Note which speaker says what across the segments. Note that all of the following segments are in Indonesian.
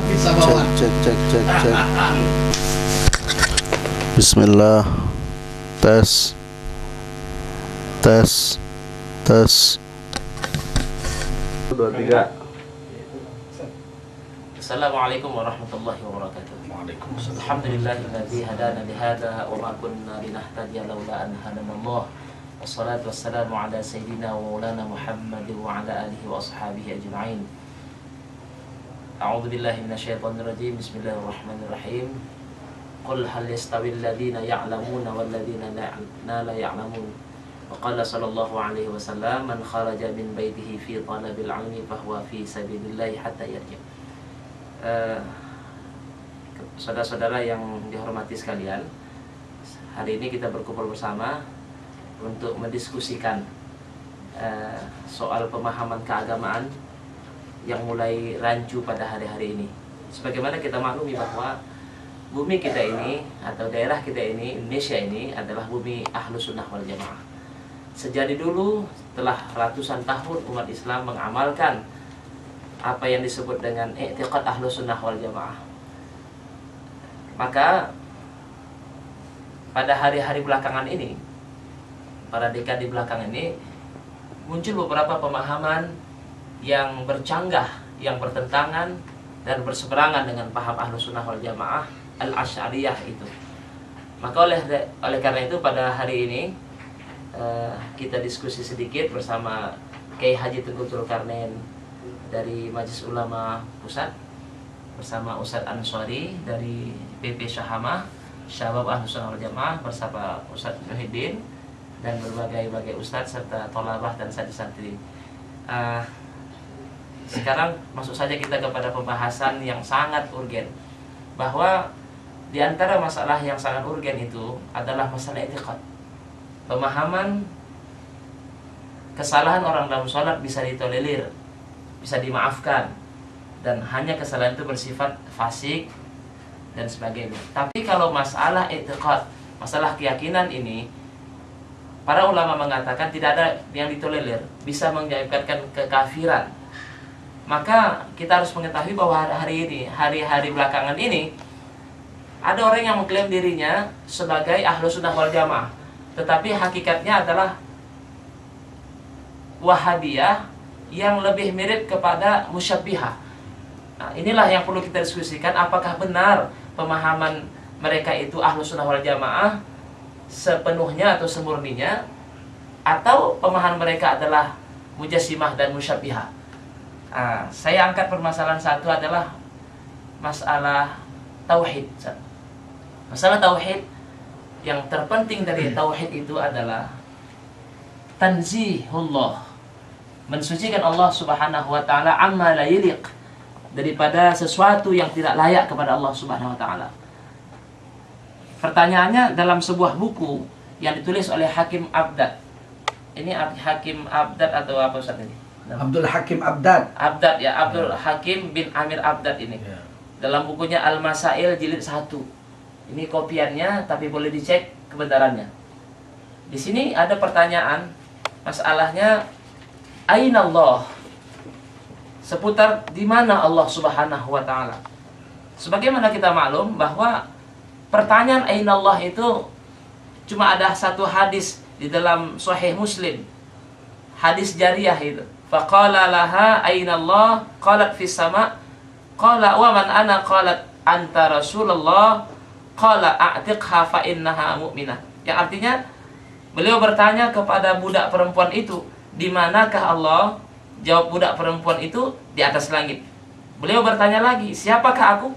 Speaker 1: Bisa bawa.
Speaker 2: Cek. Bismillah. Tes. 2 3.
Speaker 3: Assalamualaikum warahmatullahi wabarakatuh.
Speaker 1: Waalaikumsalam.
Speaker 3: Alhamdulillahilladzi hadana lihada wa ma kunna linahtadiya laula an hadanallah. Wassalatu wassalamu ala sayyidina wa maulana Muhammad wa ala alihi wa ashabihi ajma'in. A'udzu billahi minasyaitonir rajim. Bismillahirrahmanirrahim. Qul hal yastawi alladziina ya'lamuna wal ladziina la ya'lamun. Wa qala sallallahu alaihi wasallam man kharaja min baitihi fi talabil 'ilmi fa huwa fi sabilillah hatta yarji'. Saudara-saudara yang dihormati sekalian, hari ini kita berkumpul bersama untuk mendiskusikan soal pemahaman keagamaan yang mulai rancu pada hari-hari ini. Sebagaimana kita maklumi bahwa bumi kita ini atau daerah kita ini, Indonesia ini adalah bumi Ahlus Sunnah wal Jamaah. Sejak dulu telah ratusan tahun umat Islam mengamalkan apa yang disebut dengan i'tiqad Ahlus Sunnah wal Jamaah. Maka pada hari-hari belakangan ini, pada dekade belakangan ini, muncul beberapa pemahaman yang bercanggah, yang bertentangan dan berseberangan dengan paham Ahlus Sunnah wal Jamaah Al-Asy'ariyah itu. Maka oleh karena itu pada hari ini kita diskusi sedikit bersama Kiai Haji Tengku Zulkarnain dari Majelis Ulama Pusat, bersama Ustadz Ansori dari PP Syahamah Syabab Ahlus Sunnah wal Jamaah, bersama Ustadz Muhyiddin dan berbagai ustadz serta tolabah dan santri-santri. Sekarang masuk saja kita kepada pembahasan yang sangat urgen, bahwa di antara masalah yang sangat urgen itu adalah masalah i'tiqad. Pemahaman kesalahan orang dalam sholat bisa ditolerir, bisa dimaafkan, dan hanya kesalahan itu bersifat fasik dan sebagainya. Tapi kalau masalah i'tiqad, masalah keyakinan ini, para ulama mengatakan tidak ada yang ditolerir, bisa mengakibatkan kekafiran. Maka kita harus mengetahui bahwa hari ini, hari-hari belakangan ini, ada orang yang mengklaim dirinya sebagai Ahlus Sunnah wal Jamaah, tetapi hakikatnya adalah Wahabiyah yang lebih mirip kepada Musyabbihah. Nah, inilah yang perlu kita diskusikan, apakah benar pemahaman mereka itu Ahlus Sunnah wal Jamaah sepenuhnya atau semurninya, atau pemahaman mereka adalah Mujassimah dan Musyabbihah. Saya angkat permasalahan satu adalah masalah tauhid. Masalah tauhid, yang terpenting dari tauhid itu adalah tanzihullah, mensucikan Allah Subhanahu wa taala amma la yaliq, daripada sesuatu yang tidak layak kepada Allah Subhanahu wa taala. Pertanyaannya dalam sebuah buku yang ditulis oleh Hakim Abdad. Ini Hakim Abdad atau apa Ustaz ini?
Speaker 1: Abdul Hakim Abdad.
Speaker 3: Abdad ya, Abdul Hakim bin Amir Abdad ini.
Speaker 1: Ya.
Speaker 3: Dalam bukunya Al-Masail jilid 1. Ini kopiannya tapi boleh dicek kebenarannya. Di sini ada pertanyaan, masalahnya aina Allah? Seputar di mana Allah Subhanahu wa taala. Sebagaimana kita maklum bahwa pertanyaan aina Allah itu cuma ada satu hadis di dalam Sahih Muslim. Hadis jariyah itu. Faqala laha aina Allah? Qalat fis sama'. Qala wa man ana? Qalat anta Rasulullah. Qala a'tiqha fa innaha mu'minah. Yang artinya beliau bertanya kepada budak perempuan itu, di manakah Allah? Jawab budak perempuan itu, di atas langit. Beliau bertanya lagi, siapakah aku?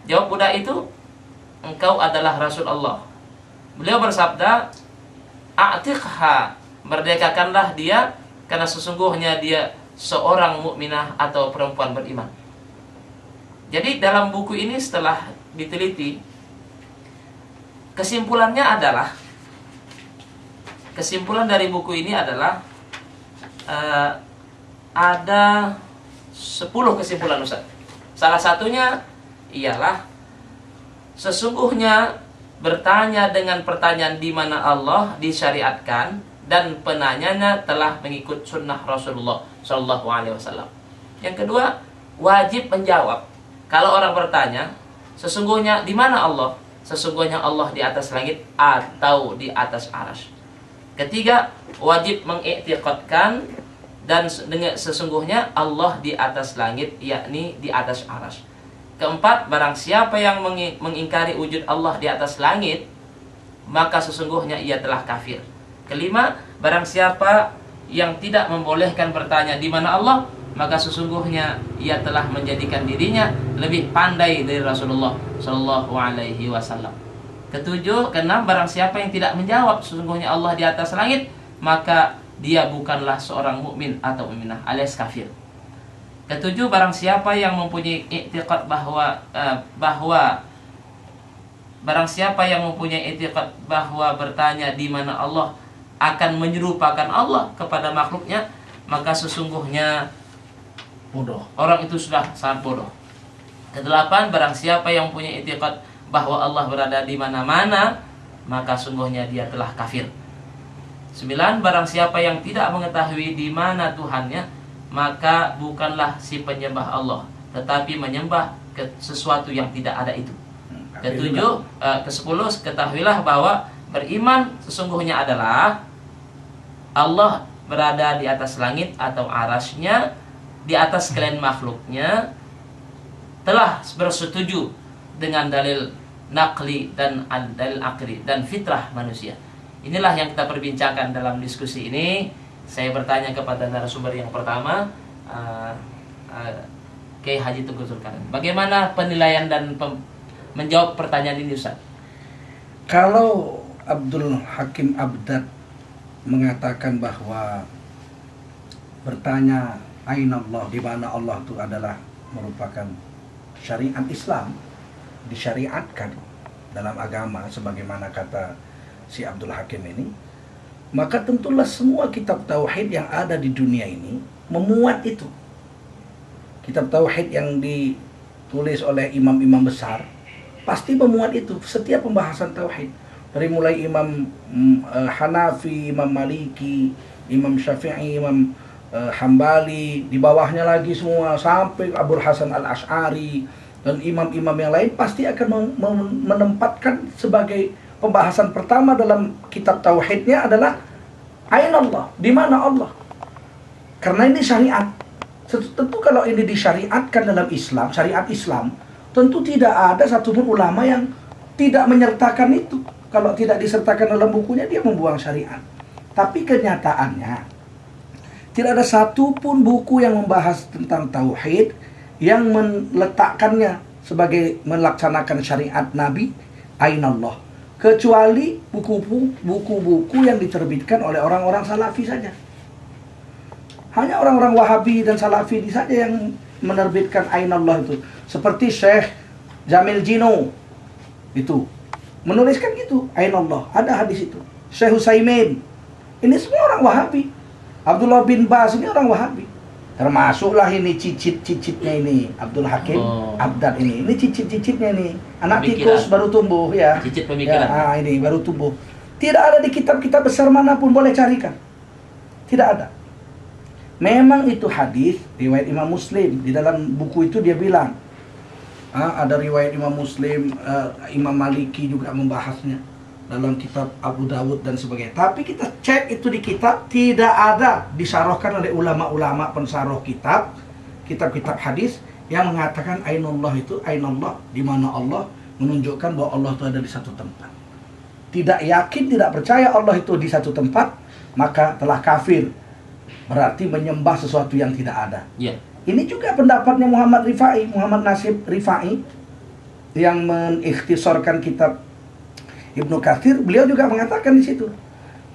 Speaker 3: Jawab budak itu, engkau adalah Rasul Allah. Beliau bersabda, a'tiqha, merdekakanlah dia, karena sesungguhnya dia seorang mukminah atau perempuan beriman. Jadi dalam buku ini setelah diteliti, kesimpulan dari buku ini adalah ada 10 kesimpulan Ustaz. Salah satunya ialah sesungguhnya bertanya dengan pertanyaan di mana Allah disyariatkan dan penanyanya telah mengikut sunnah Rasulullah Shallallahu Alaihi Wasallam. Yang kedua, wajib menjawab Kalau orang bertanya, sesungguhnya di mana Allah? Sesungguhnya Allah di atas langit atau di atas arsy. Ketiga, wajib mengiktikadkan dan dengan sesungguhnya Allah di atas langit, yakni di atas arsy. Keempat, barang siapa yang mengingkari wujud Allah di atas langit, maka sesungguhnya ia telah kafir. Kelima, barang siapa yang tidak membolehkan bertanya di mana Allah, maka sesungguhnya ia telah menjadikan dirinya lebih pandai dari Rasulullah Shallallahu Alaihi Wasallam. Keenam, barang siapa yang tidak menjawab sesungguhnya Allah di atas langit, maka dia bukanlah seorang mukmin atau mukminah alias kafir. Ketujuh, barang siapa yang mempunyai i'tiqad barang siapa yang mempunyai i'tiqad bahwa bertanya di mana Allah akan menyerupakan Allah kepada makhluknya, maka sesungguhnya bodoh. Orang itu sudah sangat bodoh. Kedelapan, barang siapa yang punya i'tiqad bahwa Allah berada di mana-mana, maka sungguhnya dia telah kafir. 9, barang siapa yang tidak mengetahui di mana Tuhannya, maka bukanlah si penyembah Allah, tetapi menyembah ke sesuatu yang tidak ada itu. Ke-10, ketahuilah bahwa beriman sesungguhnya adalah Allah berada di atas langit atau arasy-Nya, di atas sekalian makhluknya, telah bersetuju dengan dalil naqli dan dalil akli dan fitrah manusia. Inilah yang kita perbincangkan dalam diskusi ini. Saya bertanya kepada narasumber yang pertama, Kiai Haji Teguh Zulkarnain. Bagaimana penilaian dan menjawab pertanyaan ini, Ustaz?
Speaker 1: Kalau Abdul Hakim Abdad mengatakan bahwa bertanya aina Allah, di mana Allah itu adalah merupakan syariat Islam, disyariatkan dalam agama sebagaimana kata si Abdul Hakim ini, maka tentulah semua kitab tauhid yang ada di dunia ini memuat itu. Kitab tauhid yang ditulis oleh imam-imam besar pasti memuat itu. Setiap pembahasan tauhid, dari mulai Imam Hanafi, Imam Maliki, Imam Syafi'i, Imam Hambali, di bawahnya lagi semua sampai Abu Hasan Al-Asy'ari dan imam-imam yang lain pasti akan menempatkan sebagai pembahasan pertama dalam kitab tauhidnya adalah aina Allah, di mana Allah. Karena ini syariat. Tentu kalau ini disyariatkan dalam Islam, syariat Islam, tentu tidak ada satupun ulama yang tidak menyertakan itu. Kalau tidak disertakan dalam bukunya, dia membuang syariat. Tapi kenyataannya, tidak ada satupun buku yang membahas tentang tauhid yang meletakkannya sebagai melaksanakan syariat Nabi aina Allah, kecuali buku-buku yang diterbitkan oleh orang-orang Salafi saja. Hanya orang-orang Wahabi dan Salafi saja yang menerbitkan aina Allah itu. Seperti Syekh Jamil Jino itu menuliskan gitu, aina Allah, ada hadis itu. Syekh Utsaimin, ini semua orang Wahabi. Abdullah bin Baz ini orang Wahabi. Termasuklah ini cicit-cicitnya ini Abdul Hakim Abdad ini cicit-cicitnya ini. Anak tikus baru tumbuh ya.
Speaker 3: Cicit pemikiran.
Speaker 1: Ya, ini baru tumbuh. Tidak ada di kitab-kitab besar manapun, boleh carikan. Tidak ada. Memang itu hadis riwayat Imam Muslim. Di dalam buku itu dia bilang, ada riwayat Imam Muslim, Imam Maliki juga membahasnya dalam kitab Abu Dawud dan sebagainya. Tapi kita cek itu di kitab, tidak ada disyarahkan oleh ulama-ulama pensyarah kitab-kitab hadis yang mengatakan ainullah itu ainullah, di mana Allah, menunjukkan bahwa Allah itu ada di satu tempat. Tidak yakin, tidak percaya Allah itu di satu tempat, maka telah kafir. Berarti menyembah sesuatu yang tidak ada.
Speaker 3: Yeah.
Speaker 1: Ini juga pendapatnya Muhammad Nasib Rifai yang mengikhtisorkan kitab Ibnu Katsir. Beliau juga mengatakan di situ,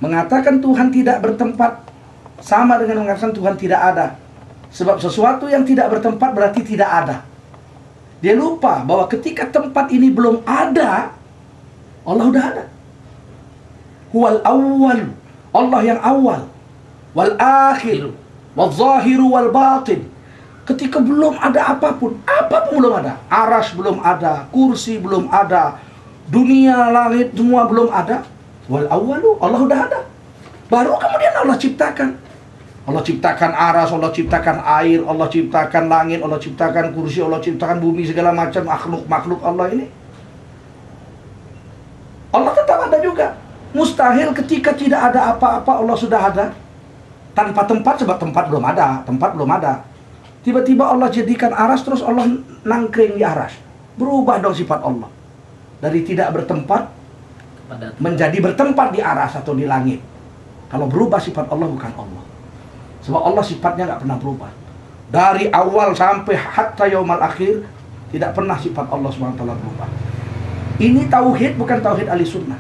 Speaker 1: mengatakan Tuhan tidak bertempat sama dengan mengatakan Tuhan tidak ada. Sebab sesuatu yang tidak bertempat berarti tidak ada. Dia lupa bahwa ketika tempat ini belum ada, Allah udah ada. Huwal awwal, Allah yang awal, wal akhir, wal zahiru wal batin. Ketika belum ada apapun belum ada. Arsy belum ada, kursi belum ada, dunia, langit, semua belum ada. Wal awwalu, Allah udah ada. Baru kemudian Allah ciptakan. Allah ciptakan aras, Allah ciptakan air, Allah ciptakan langit, Allah ciptakan kursi, Allah ciptakan bumi, segala macam makhluk Allah ini. Allah tetap ada juga. Mustahil ketika tidak ada apa-apa Allah sudah ada. Tanpa tempat, sebab tempat belum ada. Tiba-tiba Allah jadikan aras, terus Allah nangkring di aras. Berubah dong sifat Allah. Dari tidak bertempat menjadi bertempat di aras atau di langit. Kalau berubah sifat Allah bukan Allah. Sebab Allah sifatnya nggak pernah berubah. Dari awal sampai hatta yaumal akhir, tidak pernah sifat Allah SWT berubah. Ini tauhid, bukan tauhid ahli sunnah.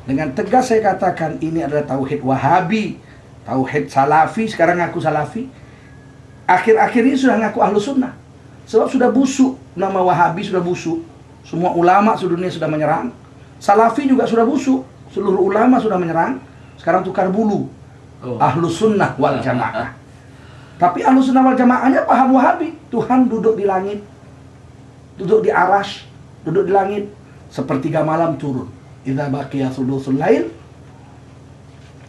Speaker 1: Dengan tegas saya katakan ini adalah tauhid Wahabi, tauhid Salafi. Sekarang ngaku Salafi, akhir-akhir ini sudah ngaku ahlu sunnah. Sebab sudah busuk, nama Wahabi sudah busuk. Semua ulama sedunia sudah menyerang. Salafi juga sudah busuk, seluruh ulama sudah menyerang. Sekarang tukar bulu, ahlu sunnah wal jamaah. Tapi ahlu sunnah wal jamaahnya paham Wahabi. Tuhan duduk di langit, duduk di aras, duduk di langit. Sepertiga malam turun. Idza baqiya thuluthul lail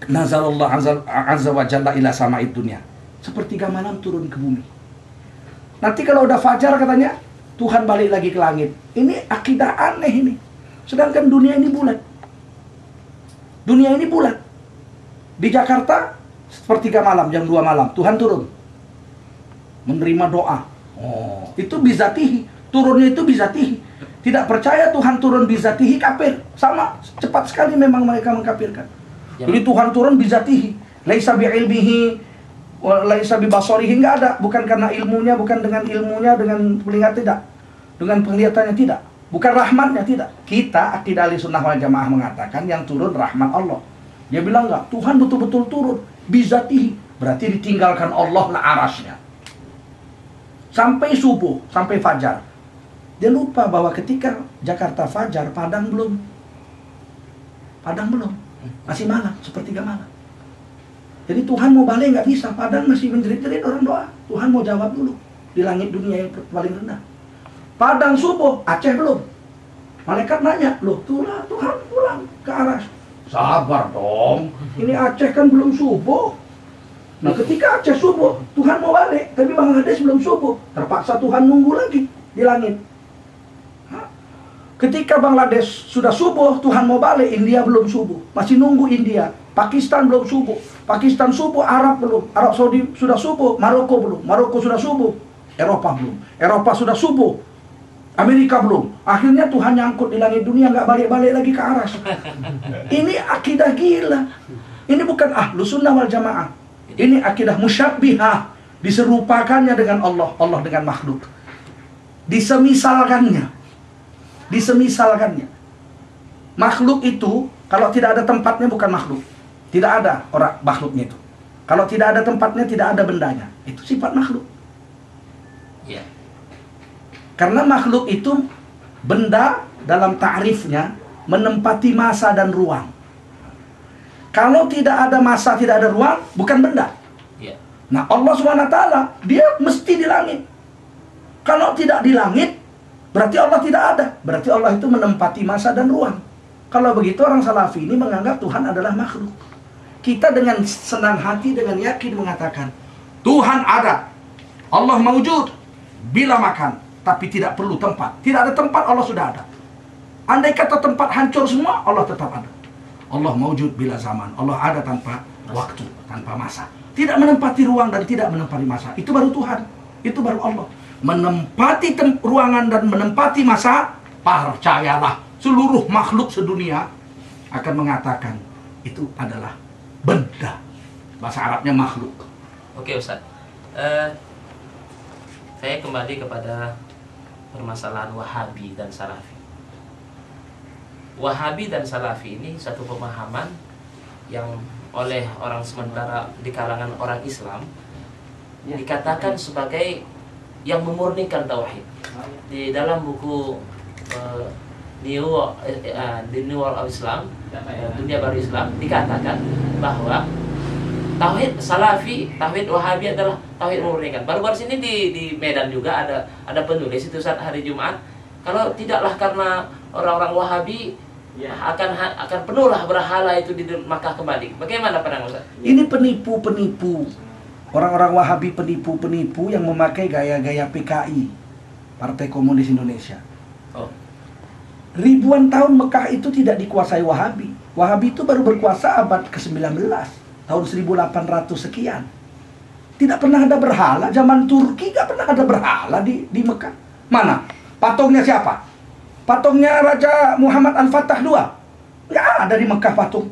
Speaker 1: nazalallahu azza wa jalla ila sama'id dunya. Sepertiga malam turun ke bumi. Nanti kalau udah fajar katanya Tuhan balik lagi ke langit. Ini akidah aneh ini. Sedangkan dunia ini bulat. Dunia ini bulat. Di Jakarta sepertiga malam, jam 2 malam Tuhan turun menerima doa. Oh, itu bizatihi. Turunnya itu bizatihi. Tidak percaya Tuhan turun bizatihi, kafir. Sama, cepat sekali memang mereka mengkafirkan. Jadi Tuhan turun bizatihi, laisa bi'ilmihi, laisa bibasarihi, enggak ada. Bukan karena ilmunya, bukan dengan ilmunya, dengan penglihatan tidak. Dengan penglihatannya tidak. Bukan rahmatnya tidak. Kita akidah Ahlussunnah wal Jamaah mengatakan yang turun rahmat Allah. Dia bilang enggak, Tuhan betul-betul turun bizatihi. Berarti ditinggalkan Allah lah arasnya. Sampai subuh, sampai fajar. Dia lupa bahwa ketika Jakarta fajar, Padang belum. Masih malam, sepertiga malam. Jadi Tuhan mau balik nggak bisa. Padang masih menjerit-jerit orang doa. Tuhan mau jawab dulu. Di langit dunia yang paling rendah. Padang subuh, Aceh belum. Malaikat nanya, loh Tuhan pulang ke aras. Sabar dong. Ini Aceh kan belum subuh. Nah ketika Aceh subuh, Tuhan mau balik. Tapi Bangladesh belum subuh. Terpaksa Tuhan nunggu lagi di langit. Ketika Bangladesh sudah subuh, Tuhan mau balik, India belum subuh. Masih nunggu India. Pakistan belum subuh. Pakistan subuh, Arab belum. Arab Saudi sudah subuh, Maroko belum. Maroko sudah subuh, Eropa belum. Eropa sudah subuh, Amerika belum. Akhirnya Tuhan nyangkut di langit dunia, nggak balik-balik lagi ke aras. Ini akidah gila. Ini bukan Ahlussunnah wal Jamaah. Ini akidah musyabbihah. Diserupakannya dengan Allah, Allah dengan makhluk. Disemisalkannya. Makhluk itu kalau tidak ada tempatnya bukan makhluk. Tidak ada orang makhluknya itu. Kalau tidak ada tempatnya, tidak ada bendanya. Itu sifat makhluk.
Speaker 3: Ya.
Speaker 1: Karena makhluk itu benda dalam ta'rifnya menempati masa dan ruang. Kalau tidak ada masa, tidak ada ruang, bukan benda.
Speaker 3: Ya.
Speaker 1: Nah Allah SWT dia mesti di langit. Kalau tidak di langit, berarti Allah tidak ada. Berarti Allah itu menempati masa dan ruang. Kalau begitu orang Salafi ini menganggap Tuhan adalah makhluk. Kita dengan senang hati, dengan yakin mengatakan Tuhan ada, Allah mawjud bila makan, tapi tidak perlu tempat. Tidak ada tempat, Allah sudah ada. Andai kata tempat hancur semua, Allah tetap ada. Allah mawjud bila zaman, Allah ada tanpa waktu, tanpa masa. Tidak menempati ruang dan tidak menempati masa. Itu baru Tuhan, itu baru Allah. Menempati ruangan dan menempati masa, percayalah seluruh makhluk sedunia akan mengatakan itu adalah benda. Bahasa Arabnya makhluk.
Speaker 3: Oke Ustaz, saya kembali kepada permasalahan Wahabi dan Salafi. Wahabi dan Salafi ini satu pemahaman yang oleh orang sementara di kalangan orang Islam dikatakan sebagai yang memurnikan tauhid. Di dalam buku New World of Islam, Dunia Baru Islam, dikatakan bahwa tauhid Salafi, tauhid Wahabi adalah tauhid memurnikan. Baru-baru sini di Medan juga ada penulis itu saat hari Jumat, kalau tidaklah karena orang-orang Wahabi akan penuhlah berhala itu di Makkah kembali. Bagaimana pandangan Ustaz?
Speaker 1: Ini penipu-penipu orang-orang Wahabi penipu-penipu yang memakai gaya-gaya PKI, Partai Komunis Indonesia.
Speaker 3: Oh.
Speaker 1: Ribuan tahun Mekah itu tidak dikuasai Wahabi. Wahabi itu baru berkuasa abad ke-19, tahun 1800 sekian. Tidak pernah ada berhala, zaman Turki gak pernah ada berhala di Mekah. Mana? Patungnya siapa? Patungnya Raja Muhammad Al-Fatah II. Gak ada di Mekah patung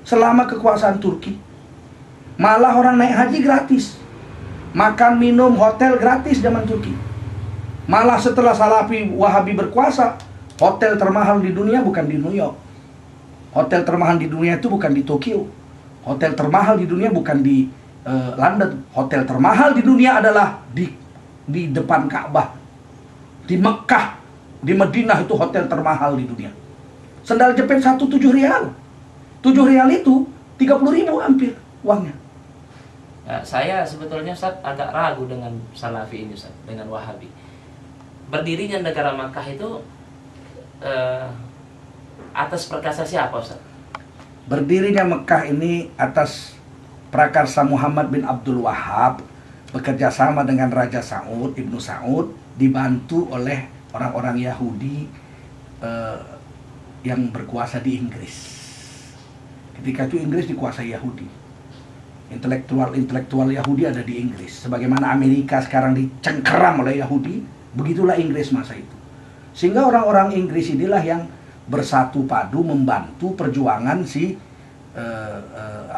Speaker 1: selama kekuasaan Turki. Malah orang naik haji gratis, makan, minum, hotel gratis zaman Turki. Malah setelah Salafi Wahabi berkuasa, hotel termahal di dunia bukan di New York. Hotel termahal di dunia itu bukan di Tokyo. Hotel termahal di dunia bukan di London. Hotel termahal di dunia adalah di depan Ka'bah, di Mekah, di Madinah. Itu hotel termahal di dunia. Sendal jepit 1 7 rial. 7 rial itu 30.000 hampir uangnya.
Speaker 3: Ya, saya sebetulnya Ustaz agak ragu dengan Salafi ini Ustaz, dengan Wahabi. Berdirinya negara Makkah itu atas perkasa siapa Ustaz?
Speaker 1: Berdirinya Mekah ini atas prakarsa Muhammad bin Abdul Wahab, bekerja sama dengan Raja Saud, Ibnu Saud, dibantu oleh orang-orang Yahudi yang berkuasa di Inggris. Ketika itu Inggris dikuasai Yahudi. Intelektual Yahudi ada di Inggris. Sebagaimana Amerika sekarang dicengkeram oleh Yahudi, begitulah Inggris masa itu. Sehingga orang-orang Inggris inilah yang bersatu padu membantu perjuangan si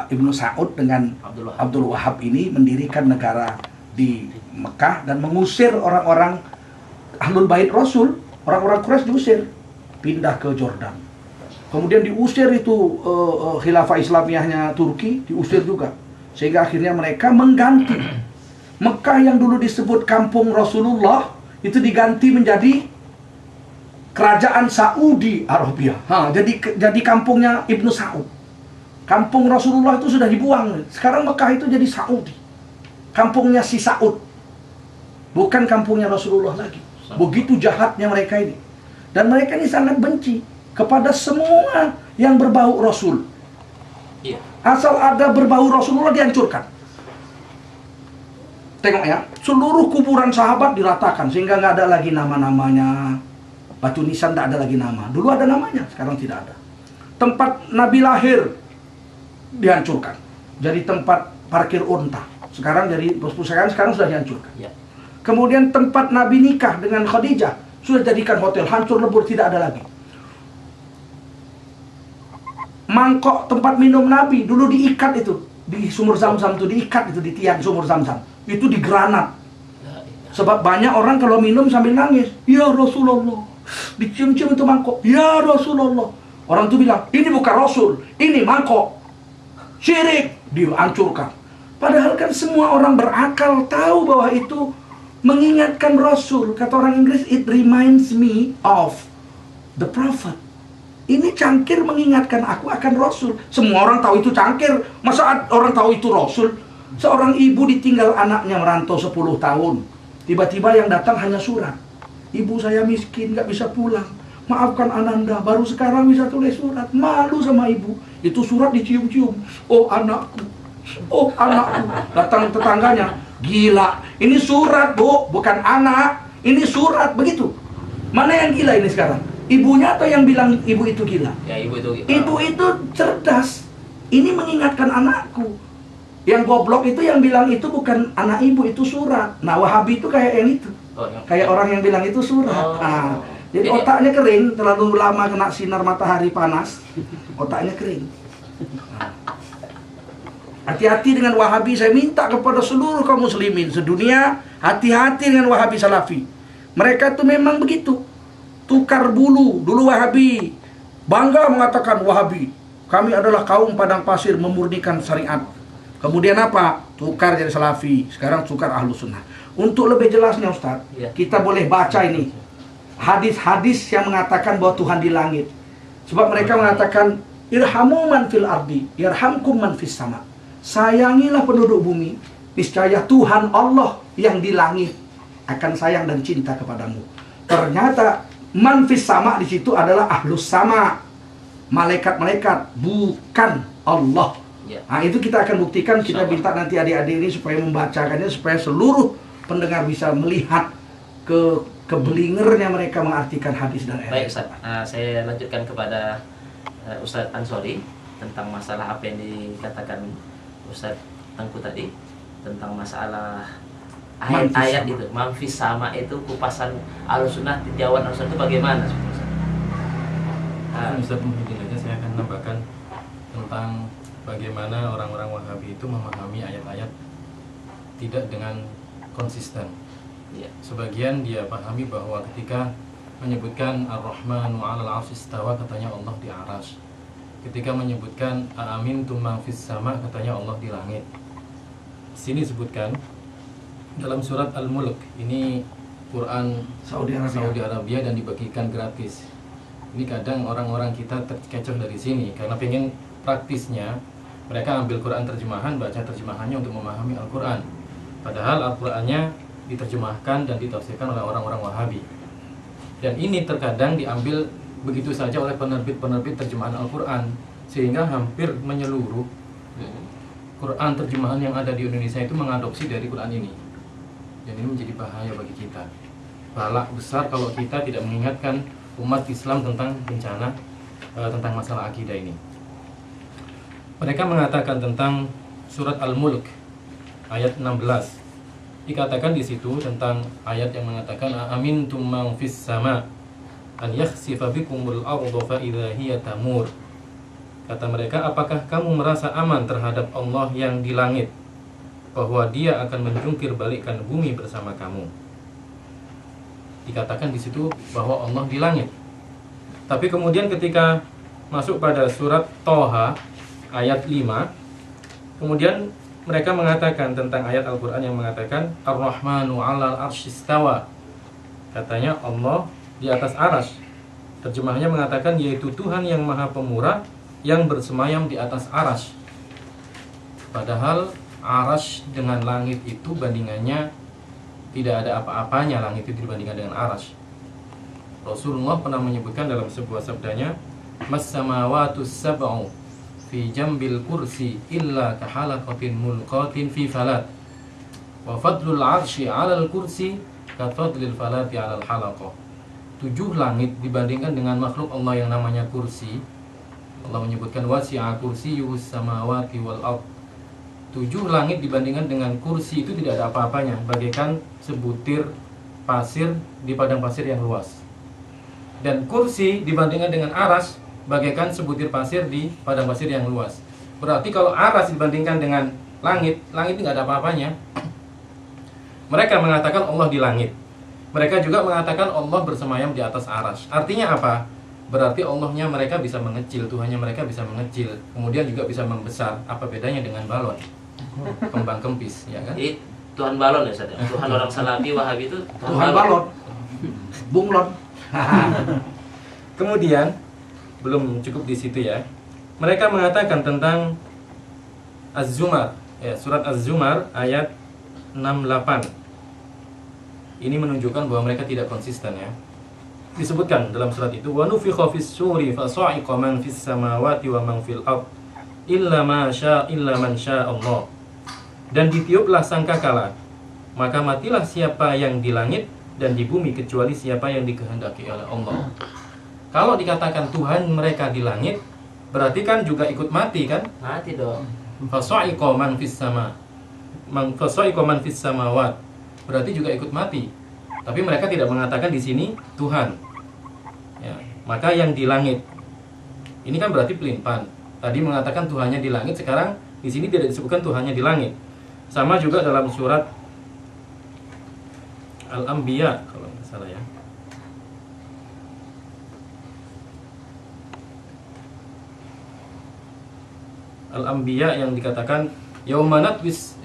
Speaker 1: Ibnu Saud dengan Abdul Wahab ini mendirikan negara di Mekah dan mengusir orang-orang Ahlul Bait Rasul. Orang-orang Quraisy diusir, pindah ke Jordan. Kemudian diusir itu khilafah Islamiyahnya Turki, diusir juga. Sehingga akhirnya mereka mengganti Mekah yang dulu disebut kampung Rasulullah itu diganti menjadi kerajaan Saudi Arabia. Jadi kampungnya Ibnu Saud. Kampung Rasulullah itu sudah dibuang. Sekarang Mekah itu jadi Saudi. Kampungnya si Saud. Bukan kampungnya Rasulullah lagi. Begitu jahatnya mereka ini. Dan mereka ini sangat benci kepada semua yang berbau Rasul.
Speaker 3: Iya.
Speaker 1: Asal ada berbau Rasulullah dihancurkan. Tengok ya, seluruh kuburan sahabat diratakan sehingga nggak ada lagi nama-namanya. Batu nisan tidak ada lagi nama. Dulu ada namanya, sekarang tidak ada. Tempat Nabi lahir dihancurkan. Jadi tempat parkir unta. Sekarang jadi perpustakaan, sekarang sudah dihancurkan.
Speaker 3: Ya.
Speaker 1: Kemudian tempat Nabi nikah dengan Khadijah sudah jadikan hotel, hancur lebur, tidak ada lagi. Mangkok tempat minum Nabi dulu diikat itu di sumur Zam-Zam itu, diikat itu di tiang sumur Zam-Zam. Itu digranat. Sebab banyak orang kalau minum sambil nangis, ya Rasulullah. Dicium-cium itu mangkok, ya Rasulullah. Orang itu bilang, ini bukan Rasul, ini mangkok. Syirik, dihancurkan. Padahal kan semua orang berakal tahu bahwa itu mengingatkan Rasul. Kata orang Inggris, it reminds me of the prophet. Ini cangkir mengingatkan aku akan Rasul. Semua orang tahu itu cangkir. Masa orang tahu itu Rasul? Seorang ibu ditinggal anaknya merantau 10 tahun. Tiba-tiba yang datang hanya surat. Ibu saya miskin, gak bisa pulang. Maafkan Ananda, baru sekarang bisa tulis surat. Malu sama ibu. Itu surat dicium-cium. Oh anakku, oh anakku. Datang tetangganya, gila. Ini surat bu, bukan anak. Ini surat, begitu. Mana yang gila ini sekarang? Ibunya atau yang bilang ibu itu gila?
Speaker 3: Ya ibu itu.
Speaker 1: Ibu itu cerdas. Ini mengingatkan anakku. Yang goblok itu yang bilang itu bukan anak ibu, itu surat. Nah Wahabi itu kayak yang itu. Kayak orang yang bilang itu surat. Nah, jadi otaknya kering, terlalu lama kena sinar matahari panas. Otaknya kering. Hati-hati dengan Wahabi. Saya minta kepada seluruh kaum muslimin sedunia, hati-hati dengan Wahabi Salafi. Mereka itu memang begitu. Tukar bulu. Dulu Wahabi bangga mengatakan Wahabi, kami adalah kaum padang pasir memurnikan syariat. Kemudian apa? Tukar jadi Salafi. Sekarang tukar Ahlus Sunnah. Untuk lebih jelasnya Ustaz, kita boleh baca ini hadis-hadis yang mengatakan bahwa Tuhan di langit. Sebab mereka mengatakan irhamu man fil ardi yarhamkum man fis sama. Sayangilah penduduk bumi, niscaya Tuhan Allah yang di langit akan sayang dan cinta kepadamu. Ternyata man fis sama di situ adalah Ahlus Sama, malaikat-malaikat, bukan Allah.
Speaker 3: Ya.
Speaker 1: Nah, itu kita akan buktikan, kita
Speaker 3: Insya Allah.
Speaker 1: minta nanti adik-adik ini supaya membacakannya, supaya seluruh pendengar bisa melihat kebelingernya mereka mengartikan hadis dan ayat.
Speaker 3: Baik Ustaz, saya lanjutkan kepada Ustaz Ansori tentang masalah apa yang dikatakan Ustaz Tengku tadi, tentang masalah ayat-ayat itu, manfis sama itu kupasan Ahlussunnah, tinjauan Ahlussunnah itu bagaimana Ustaz?
Speaker 4: Ustaz mungkin aja saya akan menambahkan tentang bagaimana orang-orang Wahabi itu memahami ayat-ayat tidak dengan konsisten.
Speaker 3: Ya.
Speaker 4: Sebagian dia pahami bahwa ketika menyebutkan Ar-Rahmanu 'alal 'arsy istawa, katanya Allah di arsy. Ketika menyebutkan Aamintum man fis sama, katanya Allah di langit. Di sini disebutkan dalam surat Al-Mulk, ini Quran
Speaker 1: Saudi
Speaker 4: Arabia dan dibagikan gratis. Ini kadang orang-orang kita terkecoh dari sini karena pengen praktisnya mereka ambil Quran terjemahan, baca terjemahannya untuk memahami Al-Quran. Padahal Al-Qurannya diterjemahkan dan ditafsirkan oleh orang-orang Wahabi. Dan ini terkadang diambil begitu saja oleh penerbit-penerbit terjemahan Al-Quran, sehingga hampir menyeluruh Quran terjemahan yang ada di Indonesia itu mengadopsi dari Quran ini. Dan ini menjadi bahaya bagi kita. Balak besar kalau kita tidak mengingatkan umat Islam tentang bencana, tentang masalah akidah ini. Mereka mengatakan tentang surat Al-Mulk ayat 16. Dikatakan di situ tentang ayat yang mengatakan amintum man fis sama an yakhsifa bikumul arda fa idza hiya tamur. Kata mereka, apakah kamu merasa aman terhadap Allah yang di langit, bahwa Dia akan menjungkir balikkan bumi bersama kamu? Dikatakan di situ bahwa Allah di langit. Tapi kemudian ketika masuk pada surat Toha ayat 5, kemudian mereka mengatakan tentang ayat Al-Quran yang mengatakan Ar-Rahmanu 'alal 'arsy istawa. Katanya Allah di atas arsy. Terjemahnya mengatakan yaitu Tuhan yang Maha Pemurah yang bersemayam di atas arsy. Padahal arsy dengan langit itu bandingannya tidak ada apa-apanya, langit itu dibandingkan dengan arsy. Rasulullah pernah menyebutkan dalam sebuah sabdanya, mas samawatus sab'u fi jambil kursi illa kahalaqatin mulqatin fi falat wa fadlul arsy 'alal kursi kafadlil falati 'alal halaqah. 7 langit dibandingkan dengan makhluk Allah yang namanya kursi. Allah menyebutkan wasi'a kursiyyus samawati wal ard. 7 langit dibandingkan dengan kursi itu tidak ada apa-apanya, bagaikan sebutir pasir di padang pasir yang luas. Dan kursi dibandingkan dengan aras bagaikan sebutir pasir di padang pasir yang luas. Berarti kalau aras dibandingkan dengan langit, langit itu nggak ada apa-apanya. Mereka mengatakan Allah di langit. Mereka juga mengatakan Allah bersemayam di atas aras. Artinya apa? Berarti Allahnya mereka bisa mengecil, Tuhannya mereka bisa mengecil, kemudian juga bisa membesar. Apa bedanya dengan balon? Kembang kempis, ya kan?
Speaker 3: Jadi Tuhan balon ya Ustaz. Tuhan orang Salafi Wahabi itu
Speaker 1: Tuhan balon, bunglon.
Speaker 4: Kemudian belum cukup di situ ya. Mereka mengatakan tentang Az-Zumar, ya, surat Az-Zumar ayat 68. Ini menunjukkan bahwa mereka tidak konsisten ya. Disebutkan dalam surat itu, wa nufikha fis suri fa sa'iqa man fis samawati wa man fil ard illa man syaa Allah. Dan ditiuplah sangkakala, maka matilah siapa yang di langit dan di bumi kecuali siapa yang dikehendaki oleh Allah. Kalau dikatakan Tuhan mereka di langit, berarti kan juga ikut mati kan?
Speaker 3: mati dong.
Speaker 4: Fasa'iqa man fis sama, fasa'iqa man fis samawat, berarti juga ikut mati. Tapi mereka tidak mengatakan di sini Tuhan. Ya, maka yang di langit. Ini kan berarti pelimpan. Tadi mengatakan Tuhannya di langit, sekarang di sini tidak disebutkan Tuhannya di langit. Sama juga dalam surat Al-Anbiya kalau tidak salah ya. Al-Anbiya yang dikatakan yaumanat wis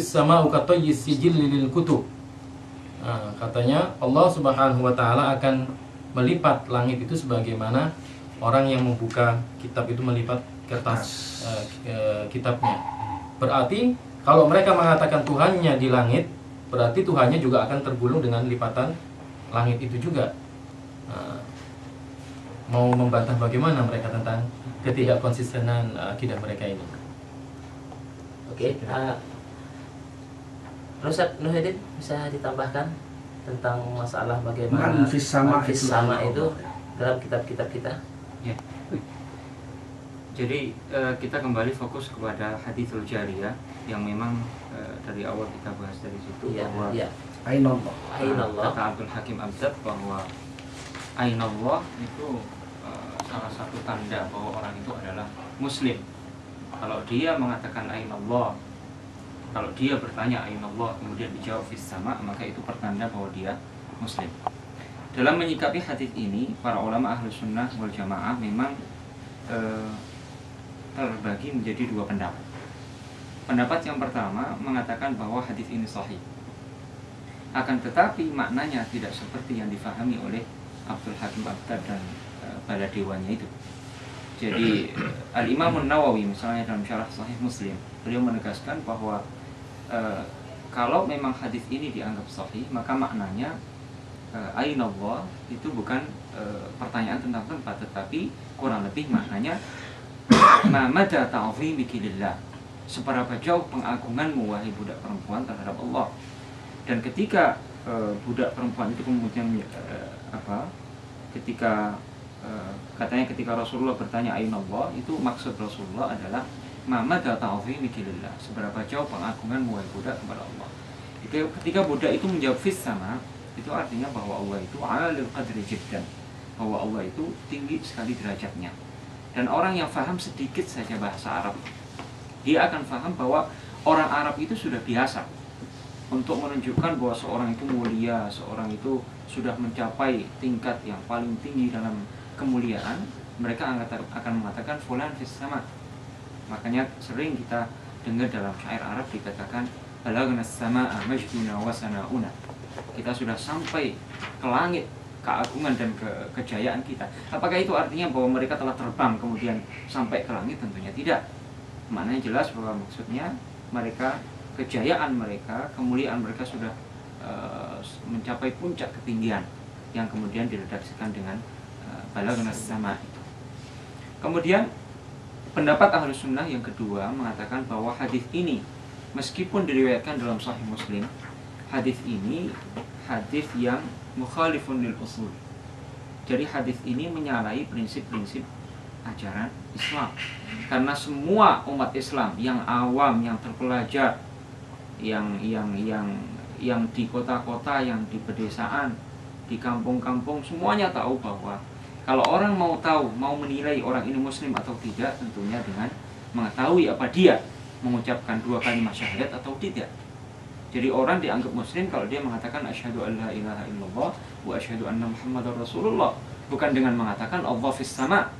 Speaker 4: sama'u katayyis sijil lil kutub. Nah, katanya Allah Subhanahu wa taala akan melipat langit itu sebagaimana orang yang membuka kitab itu melipat kertas kitabnya. Berarti kalau mereka mengatakan Tuhannya di langit, berarti Tuhannya juga akan tergulung dengan lipatan langit itu juga. Nah, mau membantah bagaimana mereka tentang ketidakkonsistenan akidah mereka ini?
Speaker 3: Oke, Ustaz Nuhidin bisa ditambahkan tentang masalah bagaimana
Speaker 1: Man fis sama
Speaker 3: itu dalam kitab-kitab kita?
Speaker 5: Ya. Jadi kita kembali fokus kepada hadithul jariyah yang memang dari awal kita bahas dari situ bahwa
Speaker 1: Ainallah.
Speaker 3: Ainallah.
Speaker 5: kata Abdul Hakim Abzad bahwa Ainallah itu salah satu tanda bahwa orang itu adalah muslim. Kalau dia mengatakan Ainallah, kalau dia bertanya Ainallah kemudian dijawab fis sama, maka itu pertanda bahwa dia muslim. Dalam menyikapi hadis ini, para ulama ahlu sunnah wal jamaah memang terbagi menjadi dua pendapat. Pendapat yang pertama mengatakan bahwa hadis ini sahih. Akan tetapi maknanya tidak seperti yang difahami oleh Abdul Hakim Abzad dan bala dewanya itu. Jadi Al-Imam Nawawi misalnya dalam syarah Sahih Muslim, beliau menegaskan bahwa kalau memang hadis ini dianggap sahih, maka maknanya Ainallah itu bukan pertanyaan tentang tempat, tetapi kurang lebih maknanya ma mada ta'zimiki lillah, seberapa jauh pengagunganmu wahai budak perempuan terhadap Allah. Dan ketika budak perempuan itu kemudian katanya ketika Rasulullah bertanya Ainallah, itu maksud Rasulullah adalah ma mada ta'zimiki lillah, seberapa jauh pengagunganmu wahai budak kepada Allah. Itu ketika budak itu menjawab fis sama, itu artinya bahwa Allah itu alil qadri jiddan, bahwa Allah itu tinggi sekali derajatnya. Dan orang yang faham sedikit saja bahasa Arab, dia akan faham bahwa orang Arab itu sudah biasa untuk menunjukkan bahwa seorang itu mulia, seorang itu sudah mencapai tingkat yang paling tinggi dalam kemuliaan. Mereka akan mengatakan fulan fis sama. Makanya sering kita dengar dalam syair Arab dikatakan balagna as-samaa majduna wa sana'una, kita sudah sampai ke langit keagungan dan kejayaan kita. Apakah itu artinya bahwa mereka telah terbang kemudian sampai ke langit? Tentunya tidak. Maknanya jelas bahwa maksudnya mereka, kejayaan mereka, kemuliaan mereka sudah mencapai puncak ketinggian yang kemudian diredaksikan dengan balagna as-samaa itu. Kemudian pendapat Ahlus Sunnah yang kedua mengatakan bahwa hadis ini meskipun diriwayatkan dalam Sahih Muslim, hadis ini hadis yang mukhalifun lil usul. Jadi hadis ini menyalahi prinsip-prinsip ajaran Islam. Karena semua umat Islam yang awam, yang terpelajar, yang di kota-kota, yang di pedesaan, di kampung-kampung, semuanya tahu bahwa kalau orang mau tahu, mau menilai orang ini muslim atau tidak, tentunya dengan mengetahui apa dia mengucapkan dua kalimat syahadat atau tidak. Jadi orang dianggap muslim kalau dia mengatakan asyhadu an la ilaha illallah wa asyhadu anna muhammadar rasulullah, bukan dengan mengatakan Allah fis sama.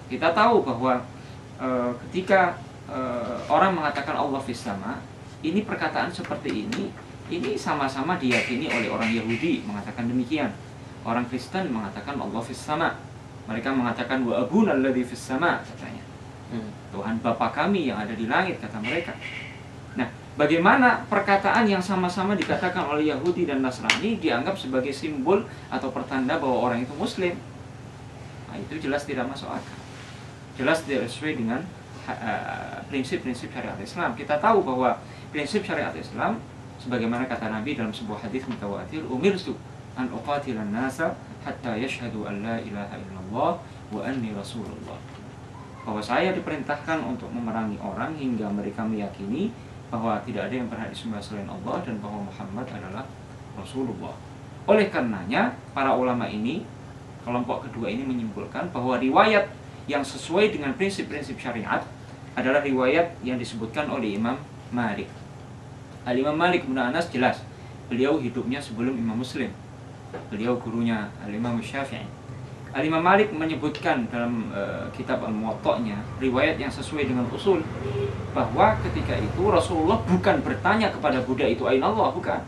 Speaker 5: Kita tahu bahwa ketika orang mengatakan Allah fis sama, ini perkataan seperti ini sama-sama diyakini oleh orang Yahudi mengatakan demikian. Orang Kristen mengatakan Allah fis sama. Mereka mengatakan wa abuna alladzi fis sama, katanya. Tuhan Bapa kami yang ada di langit, kata mereka. Nah, bagaimana perkataan yang sama-sama dikatakan oleh Yahudi dan Nasrani dianggap sebagai simbol atau pertanda bahwa orang itu muslim? Nah, itu jelas tidak masuk akal. Jelas tidak sesuai dengan prinsip-prinsip syariat Islam. Kita tahu bahwa prinsip syariat Islam sebagaimana kata Nabi dalam sebuah hadis mutawatir, umirtu an uqatilan nasa hatta yashhadu an la ilaha illallah wa anni rasulullah. Bahwa saya diperintahkan untuk memerangi orang hingga mereka meyakini bahwa tidak ada yang berhak disembah selain Allah dan bahwa Muhammad adalah Rasulullah. Oleh karenanya, para ulama ini, kelompok kedua ini menyimpulkan bahwa riwayat yang sesuai dengan prinsip-prinsip syariat adalah riwayat yang disebutkan oleh Imam Malik. Al-Imam Malik bin Anas jelas, beliau hidupnya sebelum Imam Muslim. Beliau gurunya Al-Imam Syafi'i. Al-Imam Malik menyebutkan dalam kitab Al-Muwatta'nya riwayat yang sesuai dengan usul bahwa ketika itu Rasulullah bukan bertanya kepada budak itu aina Allah, bukan.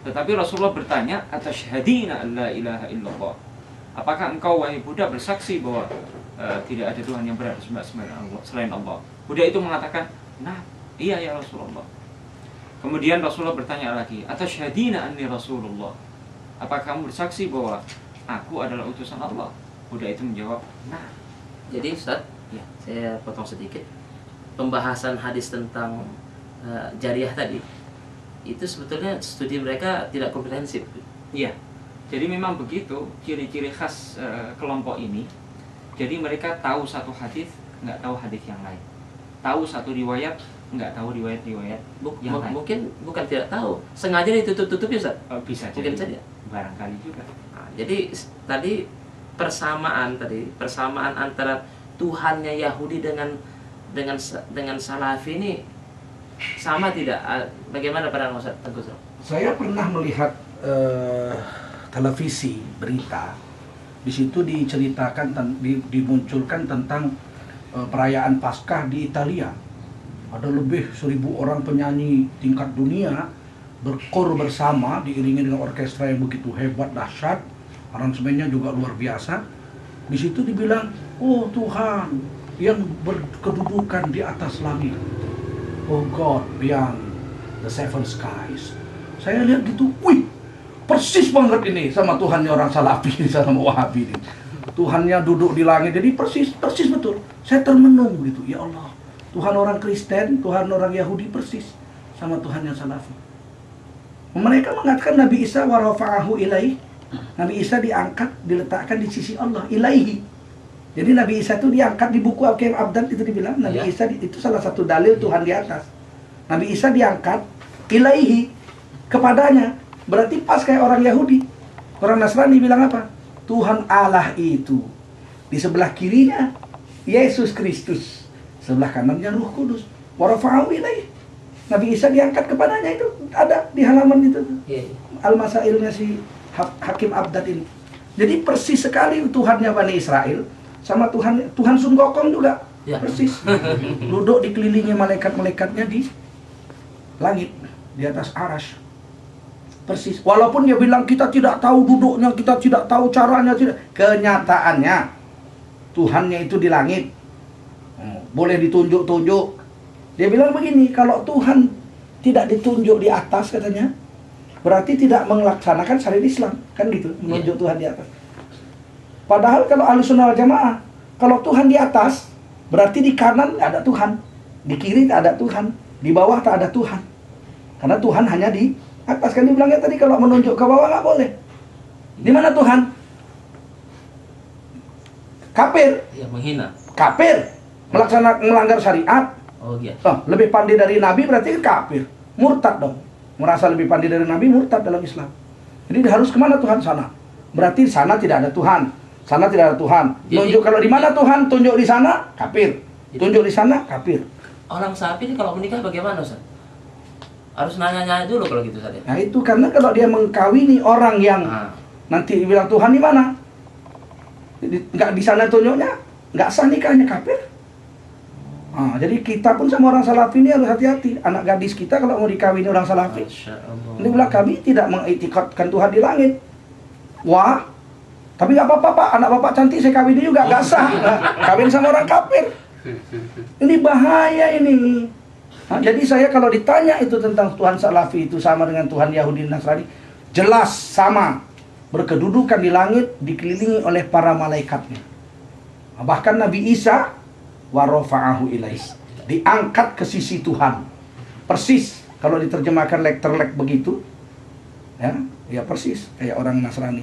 Speaker 5: Tetapi Rasulullah bertanya, atasyhadina alla ilaha illallah. Apakah engkau wahai budak bersaksi bahwa tidak ada Tuhan yang berhak disembah selain Allah? Budak itu mengatakan, "Nah, iya ya Rasulullah." Kemudian Rasulullah bertanya lagi, atasyhadina anni Rasulullah. Apakah kamu bersaksi bahwa aku adalah utusan Allah? Budak itu menjawab, nah.
Speaker 3: Jadi Ustaz,
Speaker 5: Ya.
Speaker 3: saya potong sedikit. pembahasan hadis tentang jariyah tadi, itu sebetulnya studi mereka tidak komprehensif.
Speaker 5: Iya. Jadi memang begitu ciri-ciri khas kelompok ini. Jadi mereka tahu satu hadis, nggak tahu hadis yang lain. Tahu satu riwayat, nggak tahu riwayat-riwayat yang lain.
Speaker 3: Mungkin bukan tidak tahu, sengaja ditutup-tutupi, Ustaz.
Speaker 5: Bisa
Speaker 3: Mungkin
Speaker 5: jadi.
Speaker 3: saja.
Speaker 5: Barangkali juga.
Speaker 3: Nah, jadi tadi persamaan antara Tuhannya Yahudi dengan Salafi ini sama tidak? Bagaimana pandangan Ustaz Tengku?
Speaker 1: Saya pernah melihat televisi berita. Di situ diceritakan dimunculkan tentang perayaan Paskah di Italia. Ada lebih 1.000 orang penyanyi tingkat dunia berkor bersama diiringi dengan orkestra yang begitu hebat, dahsyat. Aransemennya juga luar biasa. Di situ dibilang, oh Tuhan yang berkedudukan di atas langit. Oh God beyond the seven skies. Saya lihat gitu, wih, persis banget ini sama Tuhannya orang Salafi sama Wahabi ini. Tuhannya duduk di langit, jadi persis betul. Saya termenung gitu, ya Allah. Tuhan orang Kristen, Tuhan orang Yahudi persis sama Tuhannya Salafi. Mereka mengatakan Nabi Isa wa rafa'ahu ilaih. Nabi Isa diangkat, diletakkan di sisi Allah, ilaihi. Jadi Nabi Isa itu diangkat di buku Al-Qayyim Abdan itu dibilang Nabi Isa itu salah satu dalil Tuhan di atas. Nabi Isa diangkat ilaihi, kepadanya. Berarti pas kayak orang Yahudi. Orang Nasrani bilang apa? Tuhan Allah itu. Di sebelah kirinya Yesus Kristus, sebelah kanannya Ruh Kudus. Wa rafa'ahu ilaihi. Nabi Isa diangkat kepadanya, itu ada di halaman itu. Al-Masailnya si Hakim Abdad ini. Jadi persis sekali Tuhannya Bani Israel sama Tuhan Sun Gokong juga.
Speaker 3: Ya.
Speaker 1: Persis. Duduk dikelilingi malaikat-malaikatnya di langit, di atas arash. Persis. Walaupun dia bilang kita tidak tahu duduknya, kita tidak tahu caranya, tidak. Kenyataannya Tuhannya itu di langit. Boleh ditunjuk-tunjuk. Dia bilang begini, kalau Tuhan tidak ditunjuk di atas katanya, berarti tidak melaksanakan syariat Islam, kan gitu, menunjuk Tuhan di atas. Padahal kalau Ahlussunnah wal Jamaah, kalau Tuhan di atas, berarti di kanan ada Tuhan, di kiri tak ada Tuhan, di bawah tak ada Tuhan. Karena Tuhan hanya di atas, kan dibilangnya tadi kalau menunjuk ke bawah nggak boleh. Di mana Tuhan? Kafir.
Speaker 3: Ya, menghina.
Speaker 1: Kafir, melanggar syariat.
Speaker 3: Oh iya.
Speaker 1: Lebih pandai dari Nabi berarti kafir, murtad dong. Merasa lebih pandai dari Nabi, murtad dalam Islam. Jadi harus kemana Tuhan? Sana. Berarti sana tidak ada Tuhan, sana tidak ada Tuhan. Tunjuk kalau di mana Tuhan, tunjuk di sana, kafir. Tunjuk di sana, kafir.
Speaker 3: Orang Salafi ini kalau menikah bagaimana, Ustaz? Harus nanya-nanya dulu kalau gitu, Ustaz.
Speaker 1: Nah itu karena kalau dia mengkawini orang yang nanti bilang Tuhan di mana, nggak di sana tunjuknya, nggak sah nikahnya, kafir. Jadi kita pun sama orang Salafi ini harus hati-hati. Anak gadis kita kalau mau dikawini orang Salafi, ini bilang kami tidak mengiktikadkan Tuhan di langit. Wah, tapi nggak apa-apa Pak, anak bapak cantik saya kawini juga, nggak sah. Kawin sama orang kafir. Ini bahaya ini. Jadi saya kalau ditanya itu tentang Tuhan Salafi itu sama dengan Tuhan Yahudi dan Nasrani, jelas sama. Berkedudukan di langit, dikelilingi oleh para malaikatnya. Bahkan Nabi Isa wa rafa'ahu ilaih, diangkat ke sisi Tuhan. Persis kalau diterjemahkan lekter-lek begitu, ya persis kayak orang Nasrani.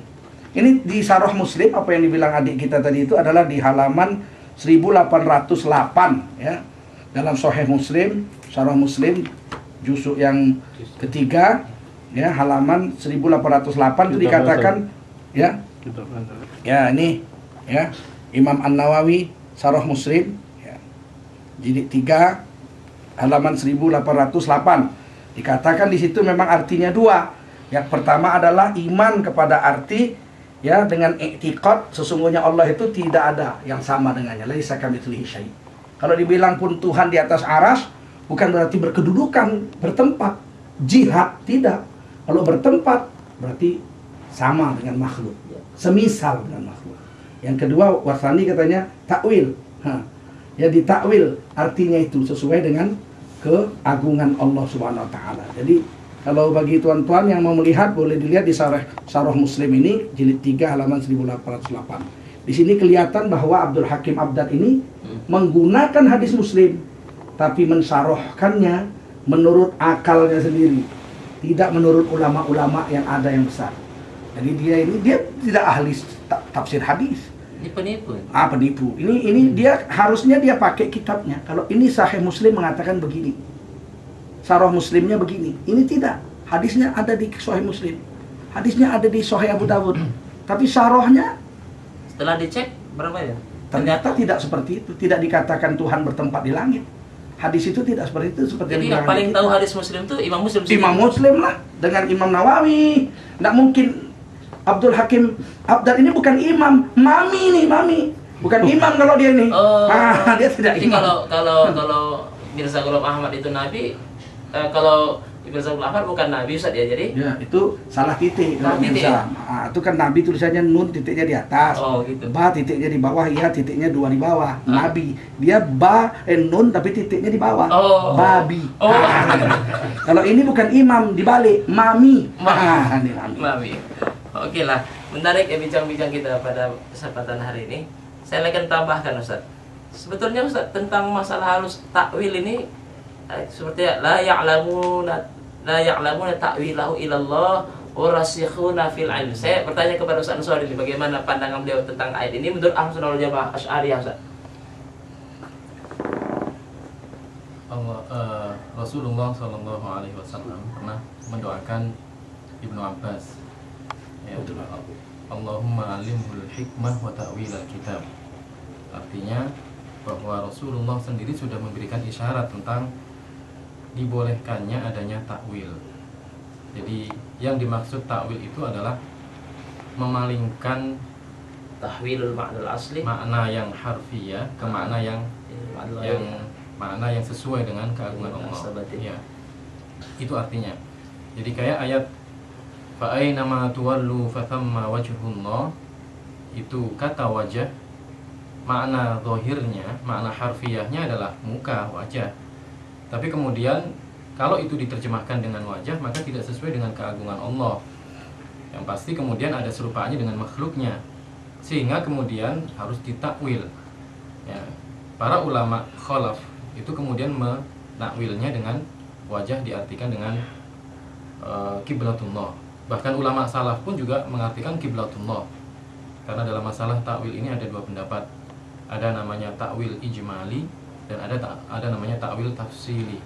Speaker 1: Ini di Sarah Muslim, apa yang dibilang adik kita tadi itu adalah di halaman 1808 ya. Dalam Sahih Muslim, Sarah Muslim juzuk yang ketiga ya, halaman 1808 itu dikatakan ya ini ya, Imam An-Nawawi Sarah Muslim jilid 3 halaman 1808 dikatakan di situ memang artinya dua. Yang pertama adalah iman kepada arti ya dengan i'tiqad sesungguhnya Allah itu tidak ada yang sama dengannya, laisa kamitslihi syai'. Kalau dibilang pun Tuhan di atas aras bukan berarti berkedudukan bertempat, jihad tidak. Kalau bertempat berarti sama dengan makhluk, semisal dengan makhluk. Yang kedua wasani katanya takwil. Ya ditakwil artinya itu sesuai dengan keagungan Allah Subhanahu wa taala. Jadi kalau bagi tuan-tuan yang mau melihat boleh dilihat di Sarah Muslim ini jilid 3 halaman 1808. Di sini kelihatan bahwa Abdul Hakim Abdad ini menggunakan hadis Muslim, tapi mensarohkannya menurut akalnya sendiri, tidak menurut ulama-ulama yang ada yang besar. Jadi dia tidak ahli tafsir hadis.
Speaker 3: Ini penipu.
Speaker 1: Penipu. Ini dia harusnya dia pakai kitabnya. Kalau ini Sahih Muslim mengatakan begini, Sarah Muslimnya begini. Ini tidak. Hadisnya ada di Sahih Muslim. Hadisnya ada di Sahih Abu Dawud. Tapi sarahnya
Speaker 3: Setelah dicek berapa ya?
Speaker 1: ternyata tidak seperti itu. Tidak dikatakan Tuhan bertempat di langit. Hadis itu tidak seperti itu. Seperti
Speaker 3: Jadi yang paling tahu hadis Muslim itu Imam Muslim sendiri.
Speaker 1: Imam Muslim lah dengan Imam Nawawi. Nggak mungkin Abdul Hakim Abdal ini bukan imam, mami nih, mami. Bukan imam kalau dia nih. Dia tidak
Speaker 3: Jadi
Speaker 1: imam.
Speaker 3: kalau Mirza Ghulam Ahmad itu nabi, kalau Mirza Ghulam Ahmad bukan nabi Ustaz ya. Jadi
Speaker 1: Ya, itu salah titik kalau
Speaker 3: Salah titik
Speaker 1: Mirza. Itu kan nabi tulisannya nun titiknya di atas.
Speaker 3: Oh, gitu.
Speaker 1: Ba titiknya di bawah, ya titiknya 2 di bawah. Nabi. Dia nun tapi titiknya di bawah.
Speaker 3: Oh.
Speaker 1: Babi.
Speaker 3: Oh.
Speaker 1: Kalau ini bukan imam, dibalik, mami. Ini mami.
Speaker 3: Mami. Oke lah, menarik ya bincang-bincang kita pada kesempatan hari ini. Saya akan tambahkan Ustaz. Sebetulnya Ustaz tentang masalah halus takwil ini seperti la ya'lamuna ta'wilahu ilallah wa rasikhuna fil ilm. Saya bertanya kepada Ustaz Ansori ini bagaimana pandangan beliau tentang ayat ini menurut Ahlus Sunnah wal Jamaah Asy'ariyah Ustaz.
Speaker 4: Rasulullah Shallallahu Alaihi Wasallam pernah mendoakan Ibnu Abbas, ya, Allahumma alimhul hikmah wa ta'wil al-kitab. Artinya bahwa Rasulullah sendiri sudah memberikan isyarat tentang dibolehkannya adanya takwil. Jadi yang dimaksud takwil itu adalah memalingkan
Speaker 3: Tahwilul ma'nal asli,
Speaker 4: makna yang harfiah ke makna yang makna yang sesuai dengan keagungan Allah. Ya. Itu artinya. Jadi kayak ayat fa aina ma tuwallu fathamma wajhullah, itu kata wajah, makna zahirnya, makna harfiahnya adalah muka, wajah. Tapi kemudian kalau itu diterjemahkan dengan wajah, maka tidak sesuai dengan keagungan Allah. Yang pasti kemudian ada serupaannya dengan makhluknya, sehingga kemudian harus ditakwil. Ya. Para ulama khalaf itu kemudian menakwilnya dengan wajah diartikan dengan kiblatullah. Bahkan ulama salaf pun juga mengartikan kiblatullah. Karena dalam masalah takwil ini ada dua pendapat. Ada namanya takwil ijmali dan ada namanya takwil tafsili.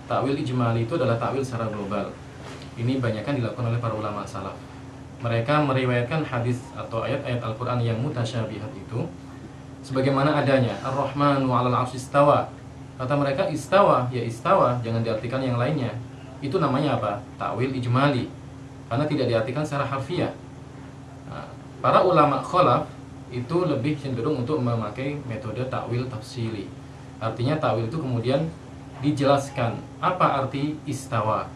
Speaker 4: Takwil ijmali itu adalah takwil secara global. Ini banyakkan dilakukan oleh para ulama salaf. Mereka meriwayatkan hadis atau ayat-ayat Al-Qur'an yang mutasyabihat itu sebagaimana adanya. Ar-Rahmanu 'alal 'arsy istawa. Kata mereka istawa, ya istawa, jangan diartikan yang lainnya. Itu namanya apa? Takwil ijmali. Karena tidak diartikan secara harfiah. Nah, para ulama khalaf itu lebih cenderung untuk memakai metode takwil tafsili. Artinya takwil itu kemudian dijelaskan apa arti istawa.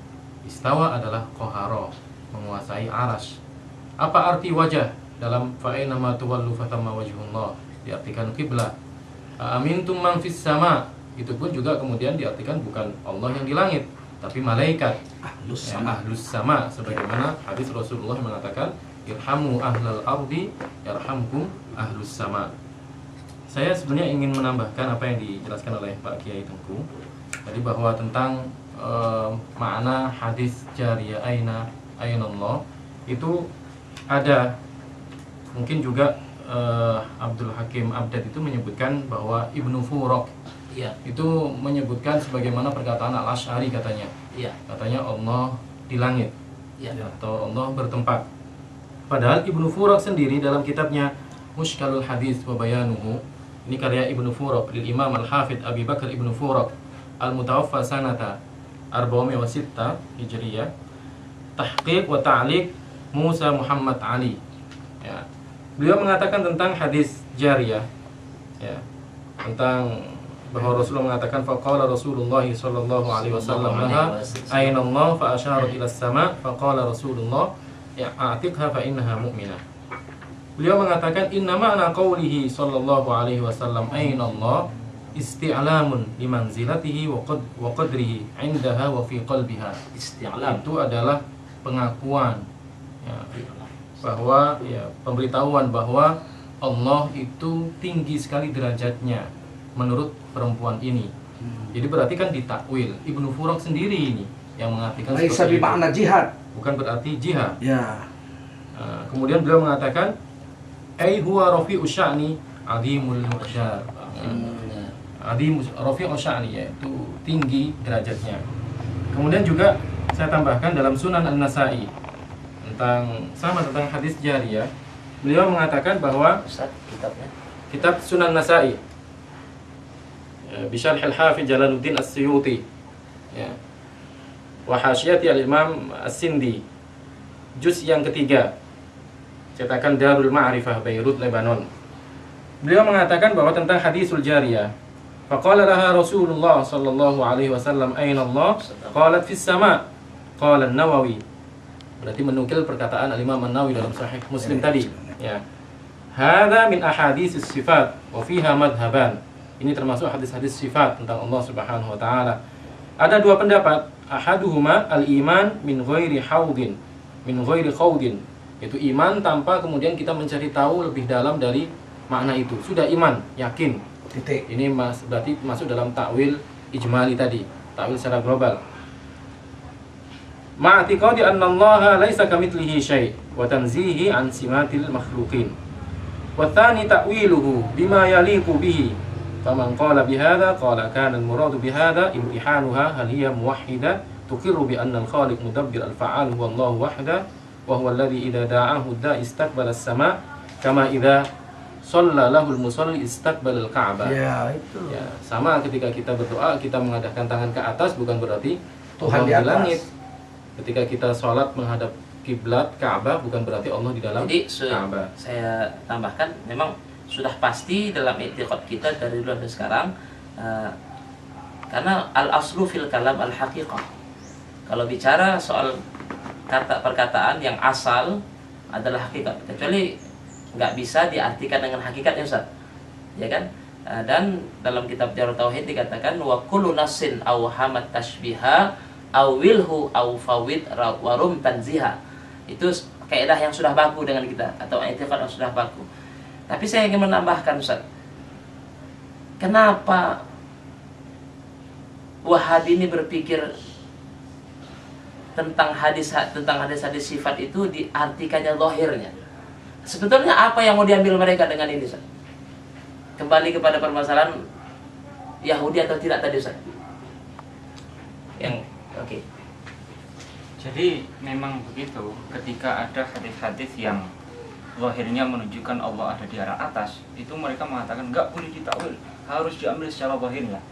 Speaker 4: Istawa adalah qahara, menguasai arsy. Apa arti wajah dalam fa aina ma tuwallu fatamma wajhullah, diartikan kiblat. Amintum man fis sama, itu pun juga kemudian diartikan bukan Allah yang di langit, tapi malaikat. Ahlus sama, sebagaimana hadis Rasulullah mengatakan irhamu ahlal ardi yarhamkum ahlus sama. Saya sebenarnya ingin menambahkan apa yang dijelaskan oleh Pak Kiai Tengku tadi, bahwa tentang makna hadis jariyah ainallah itu ada. Mungkin juga Abdul Hakim Abdad itu menyebutkan bahwa Ibnu Furaq itu menyebutkan sebagaimana perkataan Al-Asy'ari katanya. Katanya Allah di langit, atau Allah bertempat. Padahal Ibnu Furaq sendiri dalam kitabnya Mushkalul Hadis wa Bayanuhu, ini karya Ibnu Furaq lil Imam Al-Hafidh Abi Bakar Ibnu Furaq al-mutawaffa sanata 406 Hijriyah, tahqiq wa ta'liq Musa Muhammad Ali. Ya. Beliau mengatakan tentang hadis jariyah, ya, tentang bahwa Rasulullah mengatakan faqala Rasulullah sallallahu alaihi wasallam laha aina Allah fa asyarat ila sama faqala Rasulullah ya'atiqha fa innaha mu'minah. Beliau mengatakan inna ma'na qawlihi sallallahu alaihi wasallam aina Allah isti'lamun limanzilatihi wa qadrihi 'indaha wa fi qalbiha. Isti'lam itu adalah pengakuan, ya, bahwa ya, pemberitahuan bahwa Allah itu tinggi sekali derajatnya menurut perempuan ini, Jadi berarti kan ditakwil. Ibnu Furaq sendiri ini yang mengartikan
Speaker 1: Laisa
Speaker 4: seperti itu.
Speaker 1: bima'na jihad.
Speaker 4: Bukan berarti jihad.
Speaker 1: Ya.
Speaker 4: Kemudian beliau mengatakan ai huwa rafi'u sya'ni azimul muqdar. Azim rafi'u sya'ni, yaitu tinggi derajatnya. Kemudian juga saya tambahkan dalam Sunan An-Nasa'i tentang hadis jariyah, beliau mengatakan bahwa
Speaker 3: Ustaz, kitabnya.
Speaker 4: kitab Sunan Nasa'i Bisyarh al-Hafidh Jalaluddin As-Suyuti, ya, wa hasyiyati al-Imam As-Sindi, juz yang ketiga, cetakan Darul Ma'rifah, Beirut, Lebanon. Beliau mengatakan bahwa tentang hadisul jariyah, faqala laha Rasulullah sallallahu alaihi wasallam, aina Allah? Qalat fis sama'. Qala An-Nawawi. Berarti menukil perkataan Al-Imam An-Nawawi dalam Sahih Muslim tadi, ya. Hadza min ahaditsis sifat wa fiha madhhaban. Ini termasuk hadis-hadis sifat tentang Allah Subhanahu wa taala. Ada dua pendapat. Ahaduhuma al-iman min ghairi haudin, min ghairi khaudin. Itu iman tanpa kemudian kita mencari tahu lebih dalam dari makna itu. Sudah iman, yakin.
Speaker 1: Titik.
Speaker 4: Ini berarti masuk dalam takwil ijmali tadi, takwil secara global. Ma'atiqadi anna Allah laisa kamitslihi syai' wa tanzihi an simatil makhluqin. Wa tsani ta'wiluhu bima yaliqu bihi. Faman qala bihadza qala kana al-muradu bihadza imtihanuha hal hiya muwahhidah tuqirru bi anna al-khaliq mudabbir al-fa'al huwa Allah wahda wa huwa alladhi idza da'ahu da'i istaqbala as-sama' kama idza shalla lahu al-musalli istaqbala al-ka'bah.
Speaker 1: Ya, itu.
Speaker 4: Ya, sama ketika kita berdoa kita mengadahkan tangan ke atas bukan berarti
Speaker 1: Tuhan
Speaker 4: Allah
Speaker 1: di atas.
Speaker 4: langit. Ketika kita sholat menghadap kiblat Ka'bah bukan berarti Allah di dalam
Speaker 3: Jadi
Speaker 4: Ka'bah.
Speaker 3: saya tambahkan, memang sudah pasti dalam i'tiqad kita dari dulu sampai sekarang, karena al-aslu fil kalam al-haqiqah. Kalau bicara soal perkataan yang asal adalah hakikat, kecuali nggak bisa diartikan dengan hakikat, ya Ustaz, ya kan? Dan dalam kitab Jarh Tauhid dikatakan wa kullu nassin aw hamat tashbiha aw wilhu aw fawid warum tanziha. Itu kaidah yang sudah baku dengan kita, atau i'tiqad yang sudah baku. Tapi saya ingin menambahkan, Ustaz, kenapa Wahabi ini berpikir tentang hadis sifat itu diartikannya zahirnya? Sebetulnya apa yang mau diambil mereka dengan ini, Ustaz? Kembali kepada permasalahan Yahudi atau tidak tadi, Ustaz? Oke.
Speaker 5: Jadi memang begitu, ketika ada hadis-hadis yang zahirnya menunjukkan Allah ada di arah atas, itu mereka mengatakan nggak boleh ditakwil, harus diambil secara zahirnya.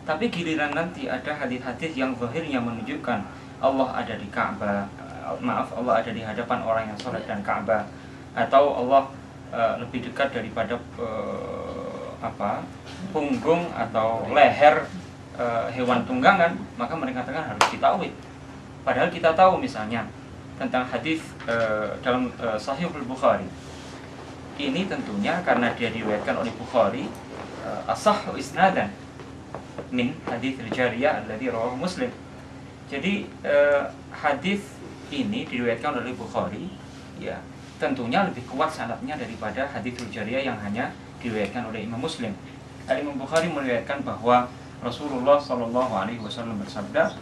Speaker 5: Tapi giliran nanti ada hadis-hadis yang zahirnya menunjukkan Allah ada di Ka'bah, Allah ada di hadapan orang yang sholat dan Ka'bah, atau Allah lebih dekat daripada punggung atau leher hewan tunggangan, maka mereka katakan harus ditakwil. Padahal kita tahu misalnya tentang hadis dalam Sahih Al-Bukhari. Ini tentunya karena dia diriwayatkan oleh Bukhari, as-sahhu isnadan min hadits al-jariyah alladhi rawahu Muslim. Jadi hadis ini diriwayatkan oleh Bukhari, ya, tentunya lebih kuat sanadnya daripada hadits al-jariyah yang hanya diriwayatkan oleh Imam Muslim. Imam Bukhari meriwayatkan bahwa Rasulullah sallallahu alaihi wasallam bersabda,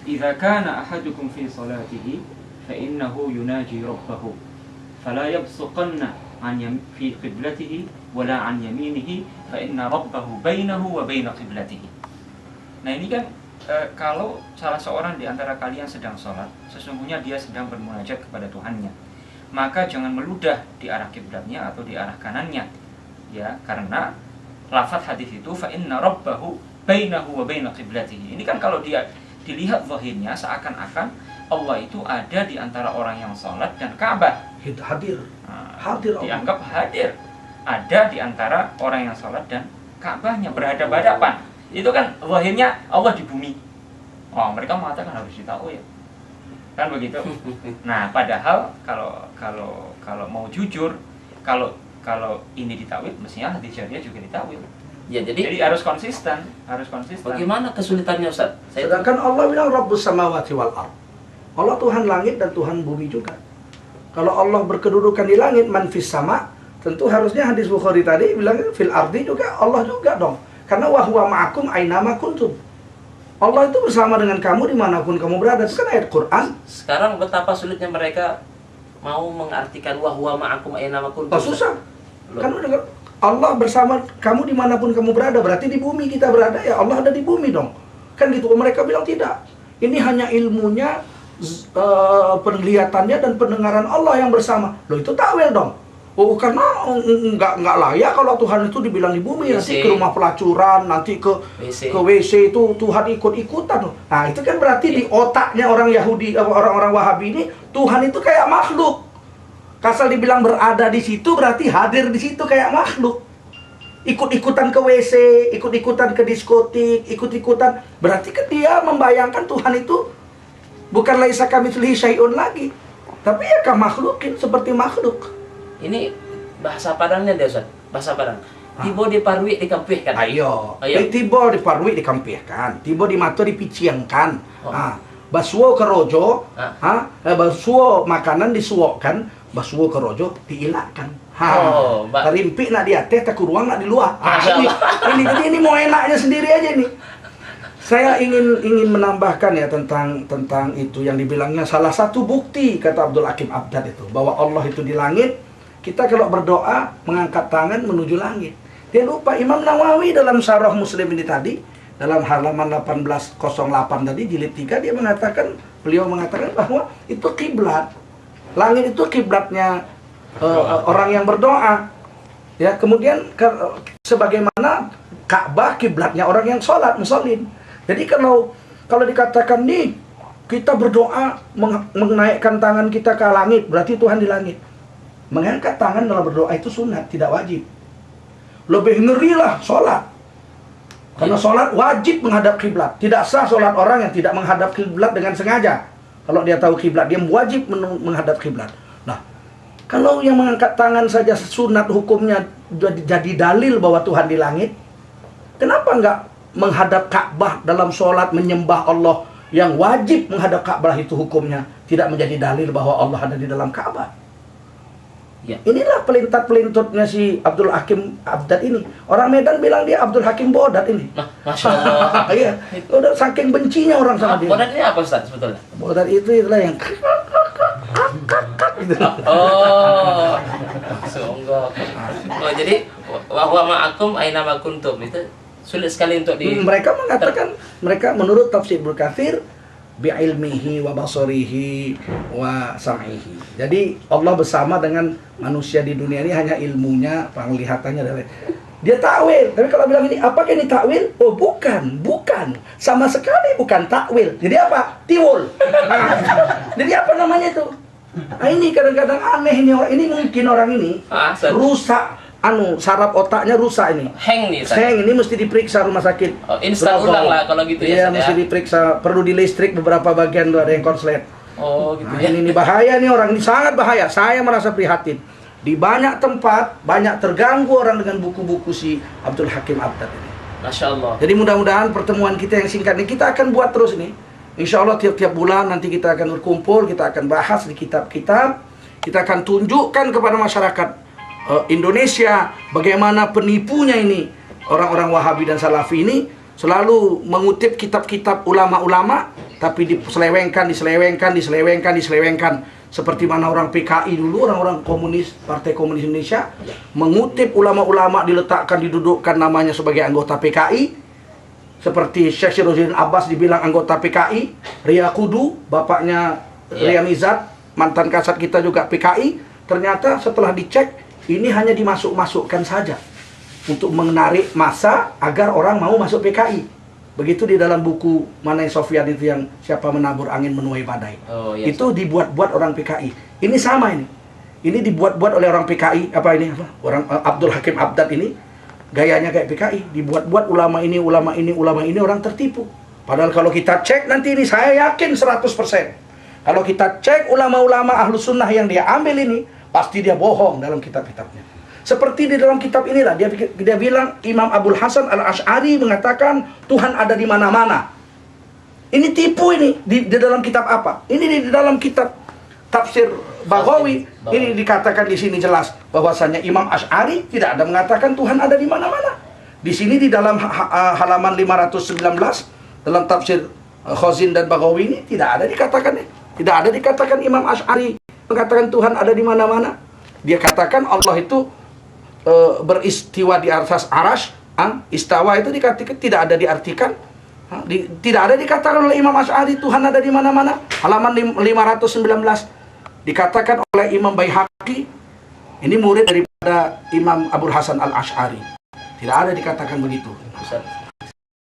Speaker 5: "Idza kana ahadukum fi salatihi fa innahu yunaji rabbahu fala yabsuqanna an fi qiblatihi wala an yaminihi fa inna rabbahu bainahu wa bain qiblatihi." Nah, ini kan kalau salah seorang di antara kalian sedang sholat, sesungguhnya dia sedang bermunajat kepada Tuhannya, maka jangan meludah di arah kiblatnya atau di arah kanannya, ya, karena lafaz hadis itu fa inna rabbahu bainahu wa bain qiblatihi. Ini kan kalau dia dilihat zahirnya seakan-akan Allah itu ada di antara orang yang sholat dan Ka'bah.
Speaker 1: Hadir.
Speaker 5: Nah,
Speaker 1: Hadir Allah.
Speaker 5: dianggap hadir, ada di antara orang yang sholat dan Ka'bahnya, berhadapan-hadapan. Itu kan zahirnya Allah di bumi. Oh, mereka mengatakan harus ditakwil, kan begitu. Nah, padahal kalau mau jujur, kalau ini ditakwil, mestinya hadis jariyah juga ditakwil.
Speaker 3: Ya,
Speaker 5: Jadi harus konsisten,
Speaker 3: bagaimana kesulitannya, Ustaz?
Speaker 1: Sedangkan Allah bilang Rabbus samawati wal ard. Allah Tuhan langit dan Tuhan bumi juga. Kalau Allah berkedudukan di langit, man fis sama, tentu harusnya hadis Bukhari tadi bilang fil ardi juga Allah juga dong. Karena wa huwa ma'akum ainama kuntum. Allah itu bersama dengan kamu dimanapun kamu berada. Itu kan ayat Quran.
Speaker 3: Sekarang betapa sulitnya mereka mau mengartikan wa huwa ma'akum ainama kuntum.
Speaker 1: Oh, susah.
Speaker 3: Loh.
Speaker 1: Kan udah Allah bersama kamu dimanapun kamu berada. Berarti di bumi kita berada, ya Allah ada di bumi dong. Kan gitu. Mereka bilang tidak. Ini hanya ilmunya, penglihatannya dan pendengaran Allah yang bersama. Loh, itu takwil dong. Oh, karena nggak layak kalau Tuhan itu dibilang di bumi.
Speaker 3: WC.
Speaker 1: Nanti ke rumah pelacuran, nanti ke WC itu Tuhan ikut-ikutan. Nah, itu kan berarti di otaknya orang Yahudi, orang-orang Wahabi ini, Tuhan itu kayak makhluk. Kasal dibilang berada di situ, berarti hadir di situ kayak makhluk. Ikut-ikutan ke WC, ikut-ikutan ke diskotik, ikut-ikutan. Berarti kan dia membayangkan Tuhan itu bukan laisa kamitslihi syai'un lagi, tapi ya makhlukin seperti makhluk.
Speaker 3: Ini bahasa Padangnya deh, Ustaz. Bahasa Padang. Tibo diparwi dikampihkan.
Speaker 1: Ayo.
Speaker 3: Ayo.
Speaker 1: Tibo diparwi dikampihkan. Tibo di mato dipiciangkan.
Speaker 3: Oh.
Speaker 1: Basuo kerojo.
Speaker 3: Ah.
Speaker 1: Basuo makanan disuokkan. Basuo kerojo diilahkan. Tarimpi nak di atas, tak kuruang nak di luar. Ini mau enaknya sendiri aja nih. Saya ingin menambahkan ya tentang itu yang dibilangnya salah satu bukti kata Abdul Hakim Abdad itu bahwa Allah itu di langit. Kita kalau berdoa mengangkat tangan menuju langit. Dia lupa Imam Nawawi dalam Syarah Muslim ini tadi dalam halaman 1808 tadi jilid 3 beliau mengatakan bahwa itu kiblat. Langit itu kiblatnya orang yang berdoa. Ya, kemudian sebagaimana Ka'bah kiblatnya orang yang sholat, musallin. Jadi kalau dikatakan nih kita berdoa menaikkan tangan kita ke langit, berarti Tuhan di langit. Mengangkat tangan dalam berdoa itu sunat, tidak wajib. Lebih ngeri lah sholat. Karena sholat wajib menghadap kiblat. Tidak sah sholat orang yang tidak menghadap kiblat dengan sengaja. Kalau dia tahu kiblat, dia wajib menghadap kiblat. Nah, kalau yang mengangkat tangan saja sunat hukumnya jadi dalil bahwa Tuhan di langit, kenapa enggak menghadap Ka'bah dalam sholat menyembah Allah yang wajib menghadap Ka'bah itu hukumnya tidak menjadi dalil bahwa Allah ada di dalam Ka'bah?
Speaker 3: Ya.
Speaker 1: Inilah pelintat-pelintutnya si Abdul Hakim Abdad ini. Orang Medan bilang dia Abdul Hakim Bodat ini.
Speaker 3: Nah, Masya Allah.
Speaker 1: Iya. Udah saking bencinya orang sama dia.
Speaker 3: Bodat ini apa, Ustaz, sebetulnya?
Speaker 1: Bodat itulah yang
Speaker 3: Oh, sungguh. Oh, jadi wa huwa ma'akum ainama kuntum itu sulit sekali untuk di.
Speaker 1: Mereka mengatakan, mereka menurut tafsir Ibnu Katsir bi'ilmihi wa basarihi wa sam'ihi. Jadi Allah bersama dengan manusia di dunia ini hanya ilmunya, penglihatannya dari dia takwil. Tapi kalau bilang ini, apakah ini takwil? Oh, bukan. Sama sekali bukan takwil. Jadi apa? Tiwul. Jadi apa namanya itu? Nah, ini kadang-kadang aneh ini orang ini, mungkin orang ini rusak saraf otaknya rusak ini.
Speaker 3: Hang nih, Ustaz.
Speaker 1: Hang ini mesti diperiksa rumah sakit.
Speaker 3: Oh, instan ulang lah kalau gitu
Speaker 1: Iya,
Speaker 3: ya.
Speaker 1: mesti diperiksa, perlu di listrik beberapa bagian tuh, ada yang konslet.
Speaker 3: Oh, gitu
Speaker 1: Nah,
Speaker 3: ya.
Speaker 1: ini bahaya nih orang, ini sangat bahaya. Saya merasa prihatin. Di banyak tempat banyak terganggu orang dengan buku-buku si Abdul Hakim Abdad ini.
Speaker 3: Masya Allah.
Speaker 1: Jadi mudah-mudahan pertemuan kita yang singkat ini kita akan buat terus nih. Insya Allah tiap-tiap bulan nanti kita akan berkumpul, kita akan bahas di kitab-kitab, kita akan tunjukkan kepada masyarakat Indonesia bagaimana penipunya ini orang-orang Wahabi dan Salafi ini selalu mengutip kitab-kitab ulama-ulama tapi diselewengkan seperti mana orang PKI dulu, orang-orang komunis, Partai Komunis Indonesia mengutip ulama-ulama, diletakkan, didudukkan namanya sebagai anggota PKI. Seperti Syekh Sirojudin Abbas dibilang anggota PKI, Ria Kudu, bapaknya Ria Mizat, mantan kasat kita juga PKI. Ternyata setelah dicek, ini hanya dimasuk-masukkan saja untuk menarik massa agar orang mau masuk PKI. Begitu di dalam buku mana yang Sofyan itu yang siapa menabur angin menuai badai.
Speaker 3: Oh, iya,
Speaker 1: itu dibuat-buat orang PKI. Ini sama ini. Ini dibuat-buat oleh orang PKI, orang Abdul Hakim Abdad ini gayanya kayak PKI, dibuat-buat ulama ini orang tertipu. Padahal kalau kita cek nanti ini saya yakin 100%. Kalau kita cek ulama-ulama Ahlus Sunnah yang dia ambil ini, pasti dia bohong dalam kitab-kitabnya. Seperti di dalam kitab inilah dia bilang Imam Abul Hasan Al-Asy'ari mengatakan Tuhan ada di mana-mana. Ini tipu ini di dalam kitab apa? Ini di dalam kitab Tafsir Baghawi. Ini dikatakan di sini jelas bahwasanya Imam Asy'ari tidak ada mengatakan Tuhan ada di mana-mana. Di sini di dalam halaman 519 dalam tafsir Khazin dan Baghawi ini tidak ada dikatakan, Imam Asy'ari mengatakan Tuhan ada di mana-mana. Dia katakan Allah itu beristiwa di atas arasy. Istawa itu dikatakan tidak ada diartikan. Tidak ada dikatakan oleh Imam Asy'ari Tuhan ada di mana-mana. Halaman 519 dikatakan oleh Imam Baihaqi, ini murid daripada Imam Abul Hasan Al-Asy'ari. Tidak ada dikatakan begitu.
Speaker 3: Ustaz,